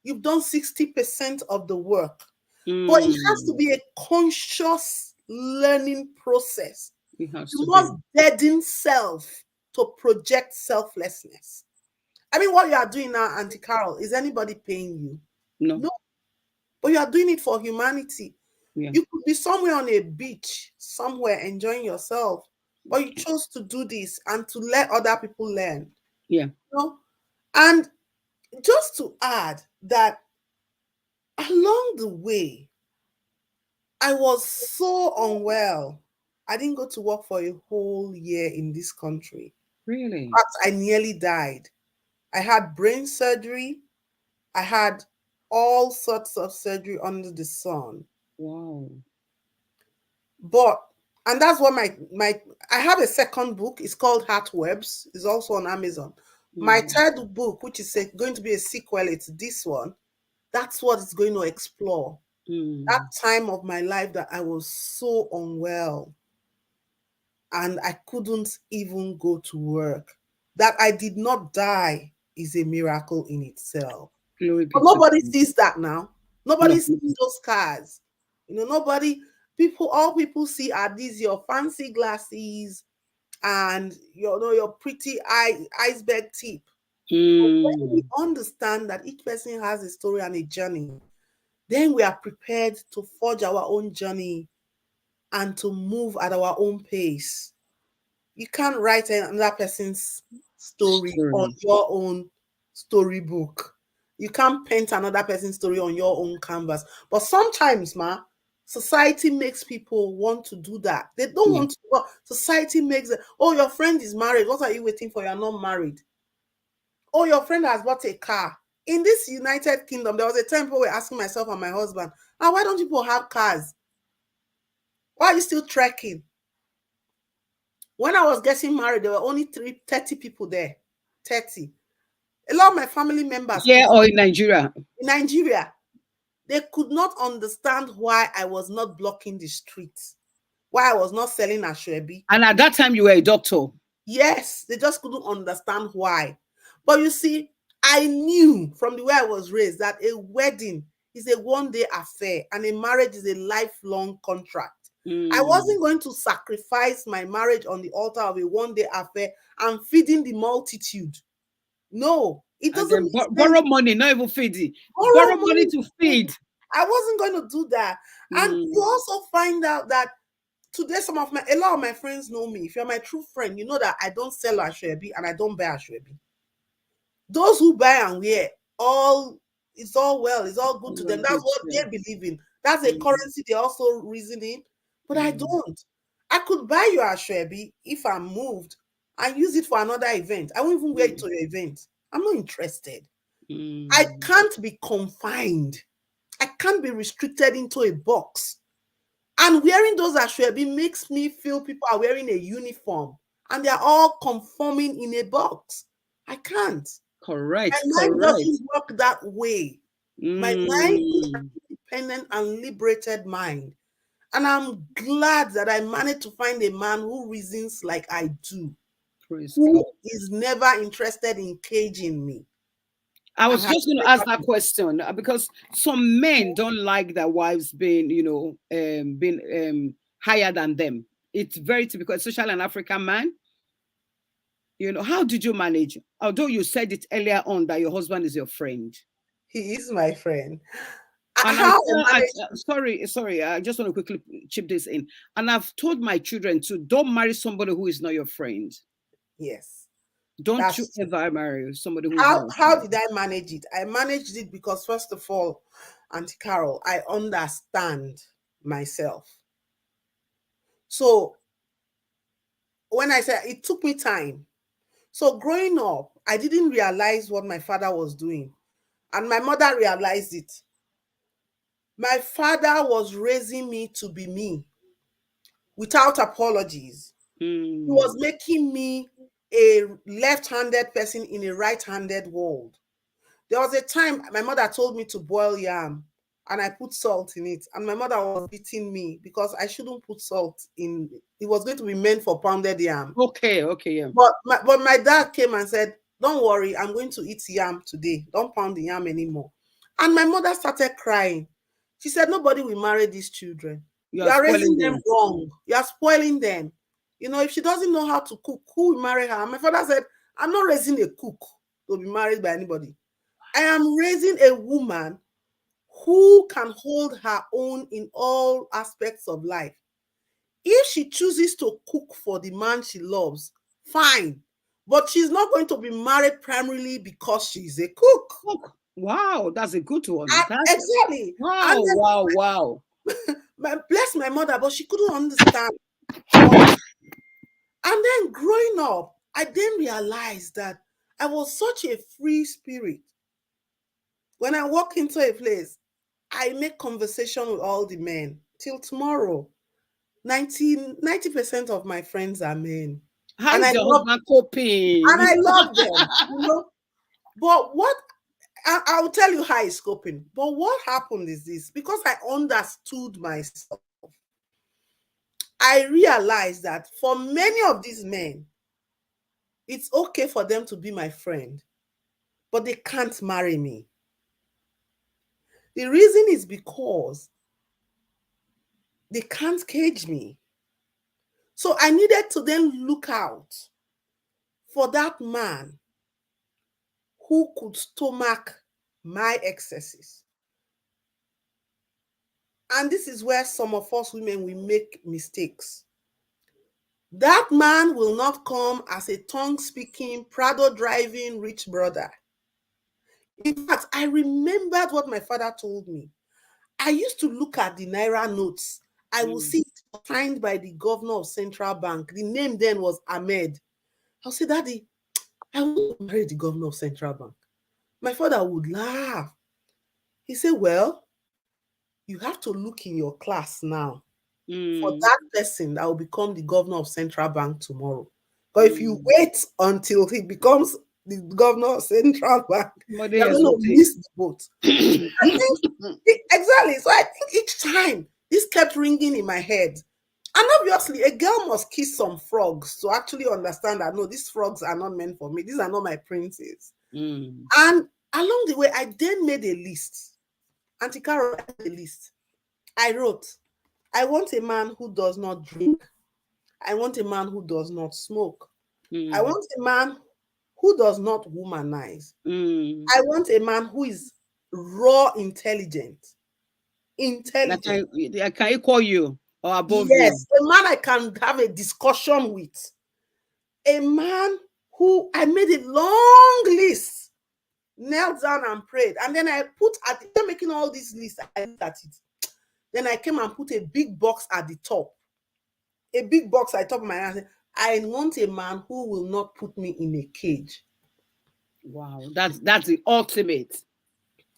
you've done 60% of the work. But it has to Hmm. be a conscious learning process. It has You to must be. deaden self to project selflessness. I mean, what you are doing now, Auntie Carol, is anybody paying you? No. No, but you are doing it for humanity. Yeah. You could be somewhere on a beach, somewhere enjoying yourself, but you chose to do this and to let other people learn. Yeah. You know? And just to add that along the way, I was so unwell. I didn't go to work for a whole year in this country. In Really. fact, I nearly died. I had brain surgery. I had all sorts of surgery under the sun. Wow. But and that's what my I have a second book. It's called Heart Webs. It's also on Amazon. My Hmm. third book, which is going to be a sequel, it's this one. That's what it's going to explore. That Hmm. time of my life that I was so unwell and I couldn't even go to work. That I did not die is a miracle in itself. Glory But be to nobody God. sees that now. No. Nobody sees those cars. Nobody, all people see are these your fancy glasses and your pretty iceberg tip. But when we Mm. understand that each person has a story and a journey, then we are prepared to forge our own journey and to move at our own pace. You can't write another person's story on Story. your own storybook. You can't paint another person's story on your own canvas. But sometimes, society makes people want to do that. They don't Yeah. want to. Well, society makes it. Oh, your friend is married. What are you waiting for? You're not married. Oh, your friend has bought a car. In this United Kingdom, there was a time people were asking myself and my husband, why don't people have cars? Why are you still trekking? When I was getting married, there were only 30 people there. 30. A lot of my family members Here or in Nigeria? in Nigeria, they could not understand why I was not blocking the streets, why I was not selling ashwebi. And at that time, you were a doctor. Yes, they just couldn't understand why. But you see, I knew from the way I was raised that a wedding is a one-day affair and a marriage is a lifelong contract. I Mm. wasn't going to sacrifice my marriage on the altar of a one-day affair and feeding the multitude. No, it And doesn't then make sense. borrow money, not even feed. Borrow Borrow money money. to feed. I wasn't going to do that. And you Mm. also find out that today, a lot of my friends know me. If you're my true friend, you know that I don't sell ashwebi and I don't buy ashwebi. Those who buy and wear, all it's all well, it's all good to Well, them. That's good. what Yeah. they believe in. That's a Mm. currency they also reason in. But I Mm. don't. I could buy your ashwebi if I'm moved and use it for another event. I won't even wear it Mm. to your event. I'm not interested. I Mm. can't be confined. I can't be restricted into a box. And wearing those ashwebi makes me feel people are wearing a uniform and they're all conforming in a box. I can't. My Correct. mind Correct. doesn't work that way. My mind is an Mm. independent and liberated mind. And I'm glad that I managed to find a man who reasons like I do, Praise God. who is never interested in caging me. I And was has just going to ask never that been. question because some men don't like their wives being, being higher than them. It's very typical, especially an African man. How did you manage? Although you said it earlier on that your husband is your friend. He is my friend. And I'm How I sure, managed. sorry, I just want to quickly chip this in. And I've told my children to don't marry somebody who is not your friend. Yes, Don't you that's true. ever marry somebody who is not How your how friend. did I manage it? I managed it because first of all, Auntie Carol, I understand myself. So when I said it took me time. So growing up, I didn't realize what my father was doing. And my mother realized it. My father was raising me to be me without apologies. He was Mm. making me a left-handed person in a right-handed world. There was a time my mother told me to boil yam and I put salt in it. And my mother was beating me because I shouldn't put salt in it. Was going to be meant for pounded yam. Okay, okay, yeah. But my dad came and said, "Don't worry, I'm going to eat yam today. Don't pound the yam anymore." And my mother started crying. She said, "Nobody will marry these children. You You are are raising spoiling them them. wrong. You are spoiling them. If she doesn't know how to cook, who will marry her?" And my father said, "I'm not raising a cook to be married by anybody. I am raising a woman who can hold her own in all aspects of life. If she chooses to cook for the man she loves, fine. But she's not going to be married primarily because she's a cook." Look, wow, that's a good one. And That's exactly. And wow, then wow, wow. bless my mother, but she couldn't understand what. And then growing up, I then realized that I was such a free spirit. When I walk into a place, I make conversation with all the men till tomorrow. 90% of my friends are men. How And is I your love husband coping? them. But what I'll tell you how it's coping. But what happened is this, because I understood myself, I realized that for many of these men, it's okay for them to be my friend, but they can't marry me. The reason is because they can't cage me. So I needed to then look out for that man who could stomach my excesses. And this is where some of us women we make mistakes. That man will not come as a tongue speaking, Prado driving rich brother. In fact, I remembered what my father told me. I used to look at the Naira notes. I will Mm. see it signed by the governor of Central Bank. The name then was Ahmed. I'll say, Daddy, I want to marry the governor of Central Bank. My father would laugh. He said, well, you have to look in your class now for Mm. that person that will become the governor of Central Bank tomorrow. But if you Mm. wait until he becomes the governor of Central Bank, Modern you're going to Exotic. miss the boat. I think exactly. So I think each time this kept ringing in my head. And obviously, a girl must kiss some frogs to actually understand that no, these frogs are not meant for me. These are not my princes. Mm. And along the way, I then made a list. Auntie Carol, I made a list. I wrote, I want a man who does not drink. I want a man who does not smoke. I Mm. want a man who does not womanize. Mm. I want a man who is raw intelligent. Intelligent. That can equal you or above you. Yes, a man I can have a discussion with. A man who I made a long list, knelt down and prayed. And then I put at the making all these lists, I looked at it. Then I came and put a big box at the top. A big box at the top of my hand. I want a man who will not put me in a cage. Wow, that's the ultimate.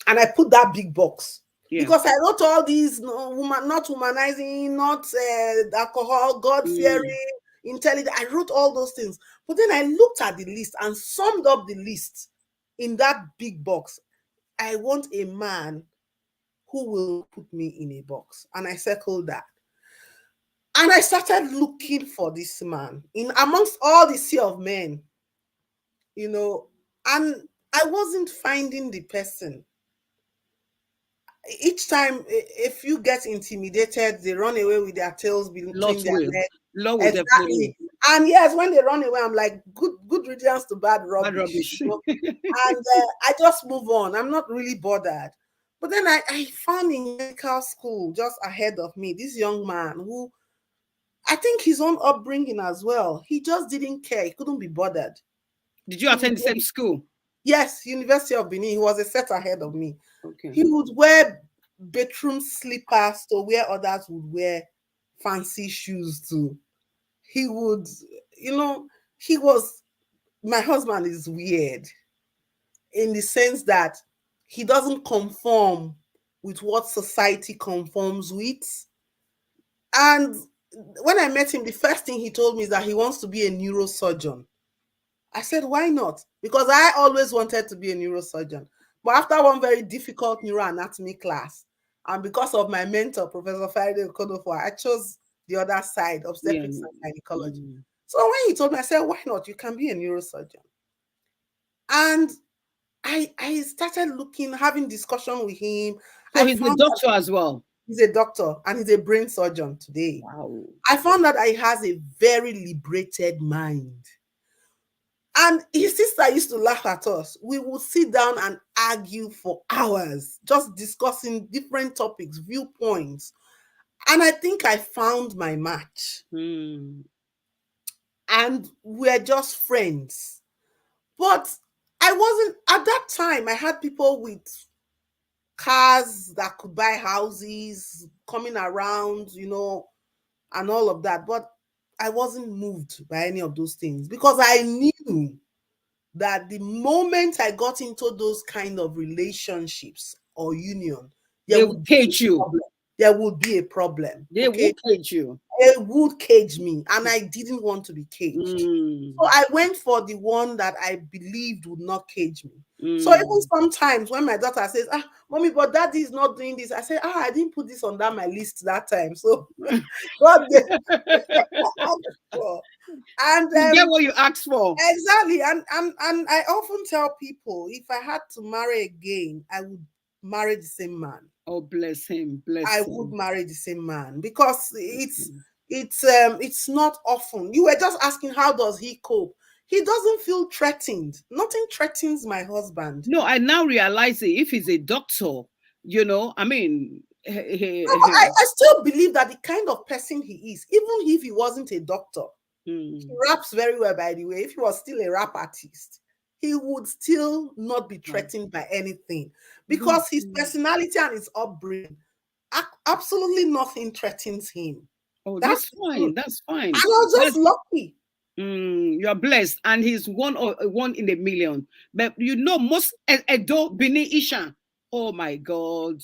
And I put that big box Yeah. because I wrote all these no, woman, not womanizing, not alcohol, God fearing, Mm. intelligent. I wrote all those things, but then I looked at the list and summed up the list in that big box. I want a man who will put me in a box, and I circled that. And I started looking for this man in amongst all the sea of men, you know, and I wasn't finding the person. Each time if you get intimidated, they run away with their tails between Lot their will. legs. Lot will definitely. Exactly. And yes, when they run away, I'm like, good riddance to bad Bad rubbish. rubbish. And I just move on. I'm not really bothered. But then I found in medical school just ahead of me this young man who I think his own upbringing as well. He just didn't care. He couldn't be bothered. Did you He would attend the same school? Yes, University of Benin. He was a set ahead of me. Okay. He would wear bedroom slippers to where others would wear fancy shoes to. He would, you know, he was, my husband is weird in the sense that he doesn't conform with what society conforms with. And when I met him, the first thing he told me is that he wants to be a neurosurgeon. I said, why not? Because I always wanted to be a neurosurgeon. But after one very difficult neuroanatomy class, and because of my mentor, Professor Friday Okonofor, I chose the other side, Yeah. obstetrics and gynecology. Mm. So when he told me, I said, why not? You can be a neurosurgeon. And I started looking, having discussion with him. So I he's the found that doctor as well. he's a doctor and he's a brain surgeon today. Wow. I found that he has a very liberated mind. And his sister used to laugh at us. We would sit down and argue for hours, just discussing different topics, viewpoints. And I think I found my match. Mm. And we're just friends. But I wasn't, at that time, I had people with cars that could buy houses coming around, and all of that. But I wasn't moved by any of those things because I knew that the moment I got into those kind of relationships or union, They there will would be a cage you. problem. There would be a problem. They will Okay. cage you. It would cage me, and I didn't want to be caged. So Mm. I went for the one that I believed would not cage me. So even Mm. sometimes when my daughter says, mommy, but daddy is not doing this, I say, I didn't put this on that my list that time. So God did. And You get what you asked for. exactly. And I often tell people if I had to marry again, I would marry the same man. Oh, bless him. I Bless would him. marry the same man because Bless it's him. It's not often. You were just asking how does he cope. He doesn't feel threatened. Nothing threatens my husband. No, I now realize it. If he's a doctor, I mean, No, but I still believe that the kind of person he is, even if he wasn't a doctor, he hmm, raps very well, by the way. If he was still a rap artist, he would still not be wow. threatened by anything Good. because his personality and his upbringing, absolutely nothing threatens him. Oh, That's that's the truth. fine. That's And fine. I was just That's lucky. you are blessed, and he's one in a million. But most Edo Bini Isha. Oh my God,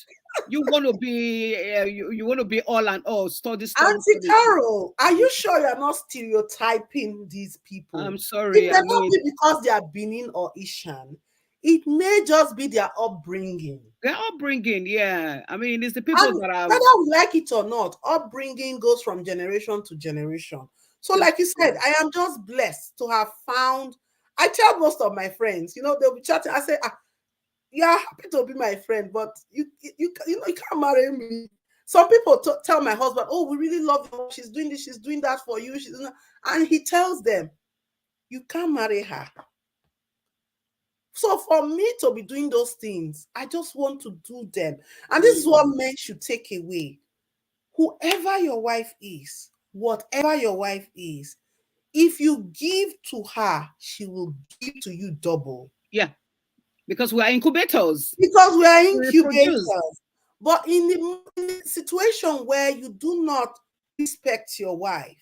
you want to be you want to be all and all. Study, study, Auntie study. Carol, are you sure you're not stereotyping these people? I'm It sorry. may I not mean, be because they are Benin or Ishan. It may just be their upbringing. their upbringing. Yeah, I mean, it's the people And that have. whether we like it or not, upbringing goes from generation to generation. So, That's like you said, true. I am just blessed to have found. I tell most of my friends, they'll be chatting. I say, yeah, happy to be my friend, but you can't marry me. Some people tell my husband, "Oh, we really love her. She's doing this, she's doing that for you." And he tells them, "You can't marry her." So for me to be doing those things, I just want to do them, and this is what Mm, men should take away. Whoever your wife is, whatever your wife is, if you give to her, she will give to you double. yeah, because we are incubators. Because we are We reproduce. incubators. But in the situation where you do not respect your wife,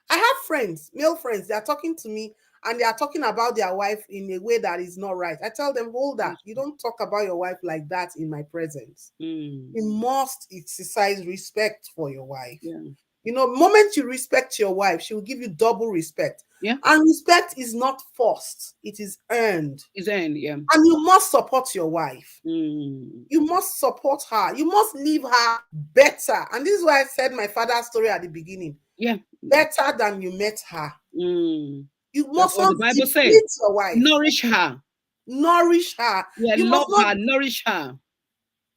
I have friends, male friends, they are talking to me and they are talking about their wife in a way that is not right. I tell them, hold that. You don't talk about your wife like that in my presence. Mm, You must exercise respect for your wife. yeah, Moment you respect your wife, she will give you double respect. yeah, And respect is not forced, it is earned. is end. Yeah. And you must support your wife. Mm, You must support her. You must leave her better. And this is why I said my father's story at the beginning. yeah. Better than you met her. Mm. You That's what the mustn't Bible says. deplete your wife. Nourish her. Nourish her. Yeah, You must love not, her, nourish her.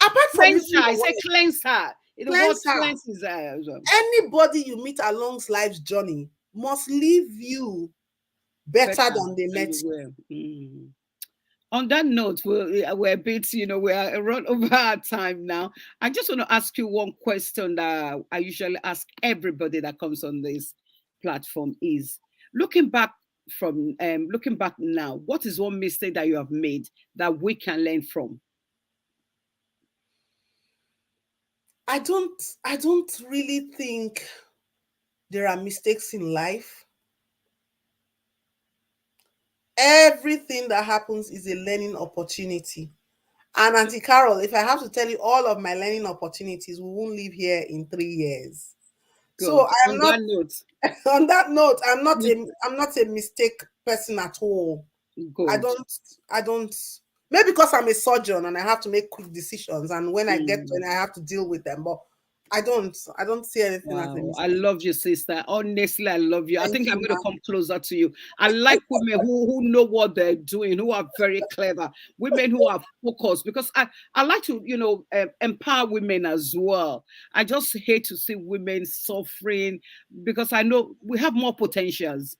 apart from Cleanse leaving her. your He said wife, cleanse her. The word cleanse her. cleanse is as well. Anybody you meet along life's journey must leave you better Better than they than met you you. were. On that note, we're a bit, we're run over our time now. I just want to ask you one question that I usually ask everybody that comes on this platform is looking back looking back now, what is one mistake that you have made that we can learn from? I don't really think there are mistakes in life. Everything that happens is a learning opportunity. And Auntie Carol, if I have to tell you all of my learning opportunities, we won't live here in 3 years. So Good. I am On not that note, on that note, you- I'm not a mistake person at all. I good. don't I don't maybe because I'm a surgeon and I have to make quick decisions and when I get to Mm. it I have to deal with them. But I don't see anything as a Wow, I mistake. love you, sister. Honestly, I love you. I Thank think I'm you, going to ma'am. come closer to you. I like women who know what they're doing, who are very clever, women who are focused, because I like to, empower women as well. I just hate to see women suffering because I know we have more potentials.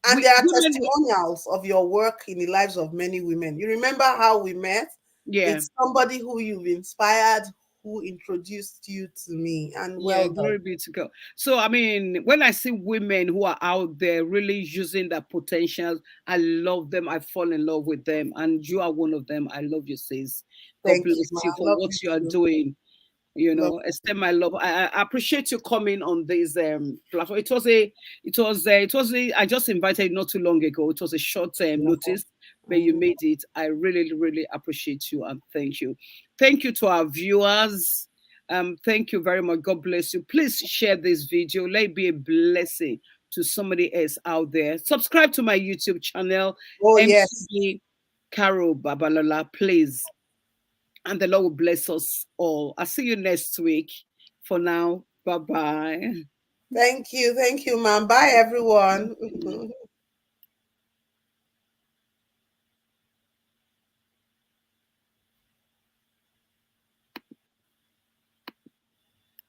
And We there are women, testimonials of your work in the lives of many women. You remember how we met? yeah. It's somebody who you've inspired who introduced you to me. And Yeah, well done. glory be to God. So, I mean, when I see women who are out there really using their potentials, I love them. I fall in love with them. And you are one of them. I love you, sis. God Thank you, bless ma. you I for love what you you are too. doing. Love Extend my love. I appreciate you coming on this platform. It was a I just invited not too long ago. It was a short you. notice, but you Mm. made it. I really, really appreciate you and thank you. Thank you to our viewers. Thank you very much. God bless you. Please share this video. Let it be a blessing to somebody else out there. Subscribe to my YouTube channel, Oh, yes. MCB Carol Babalola, please, and the Lord will bless us all. I'll see you next week. For now, bye bye. Thank you. Thank you, ma'am. Bye, everyone.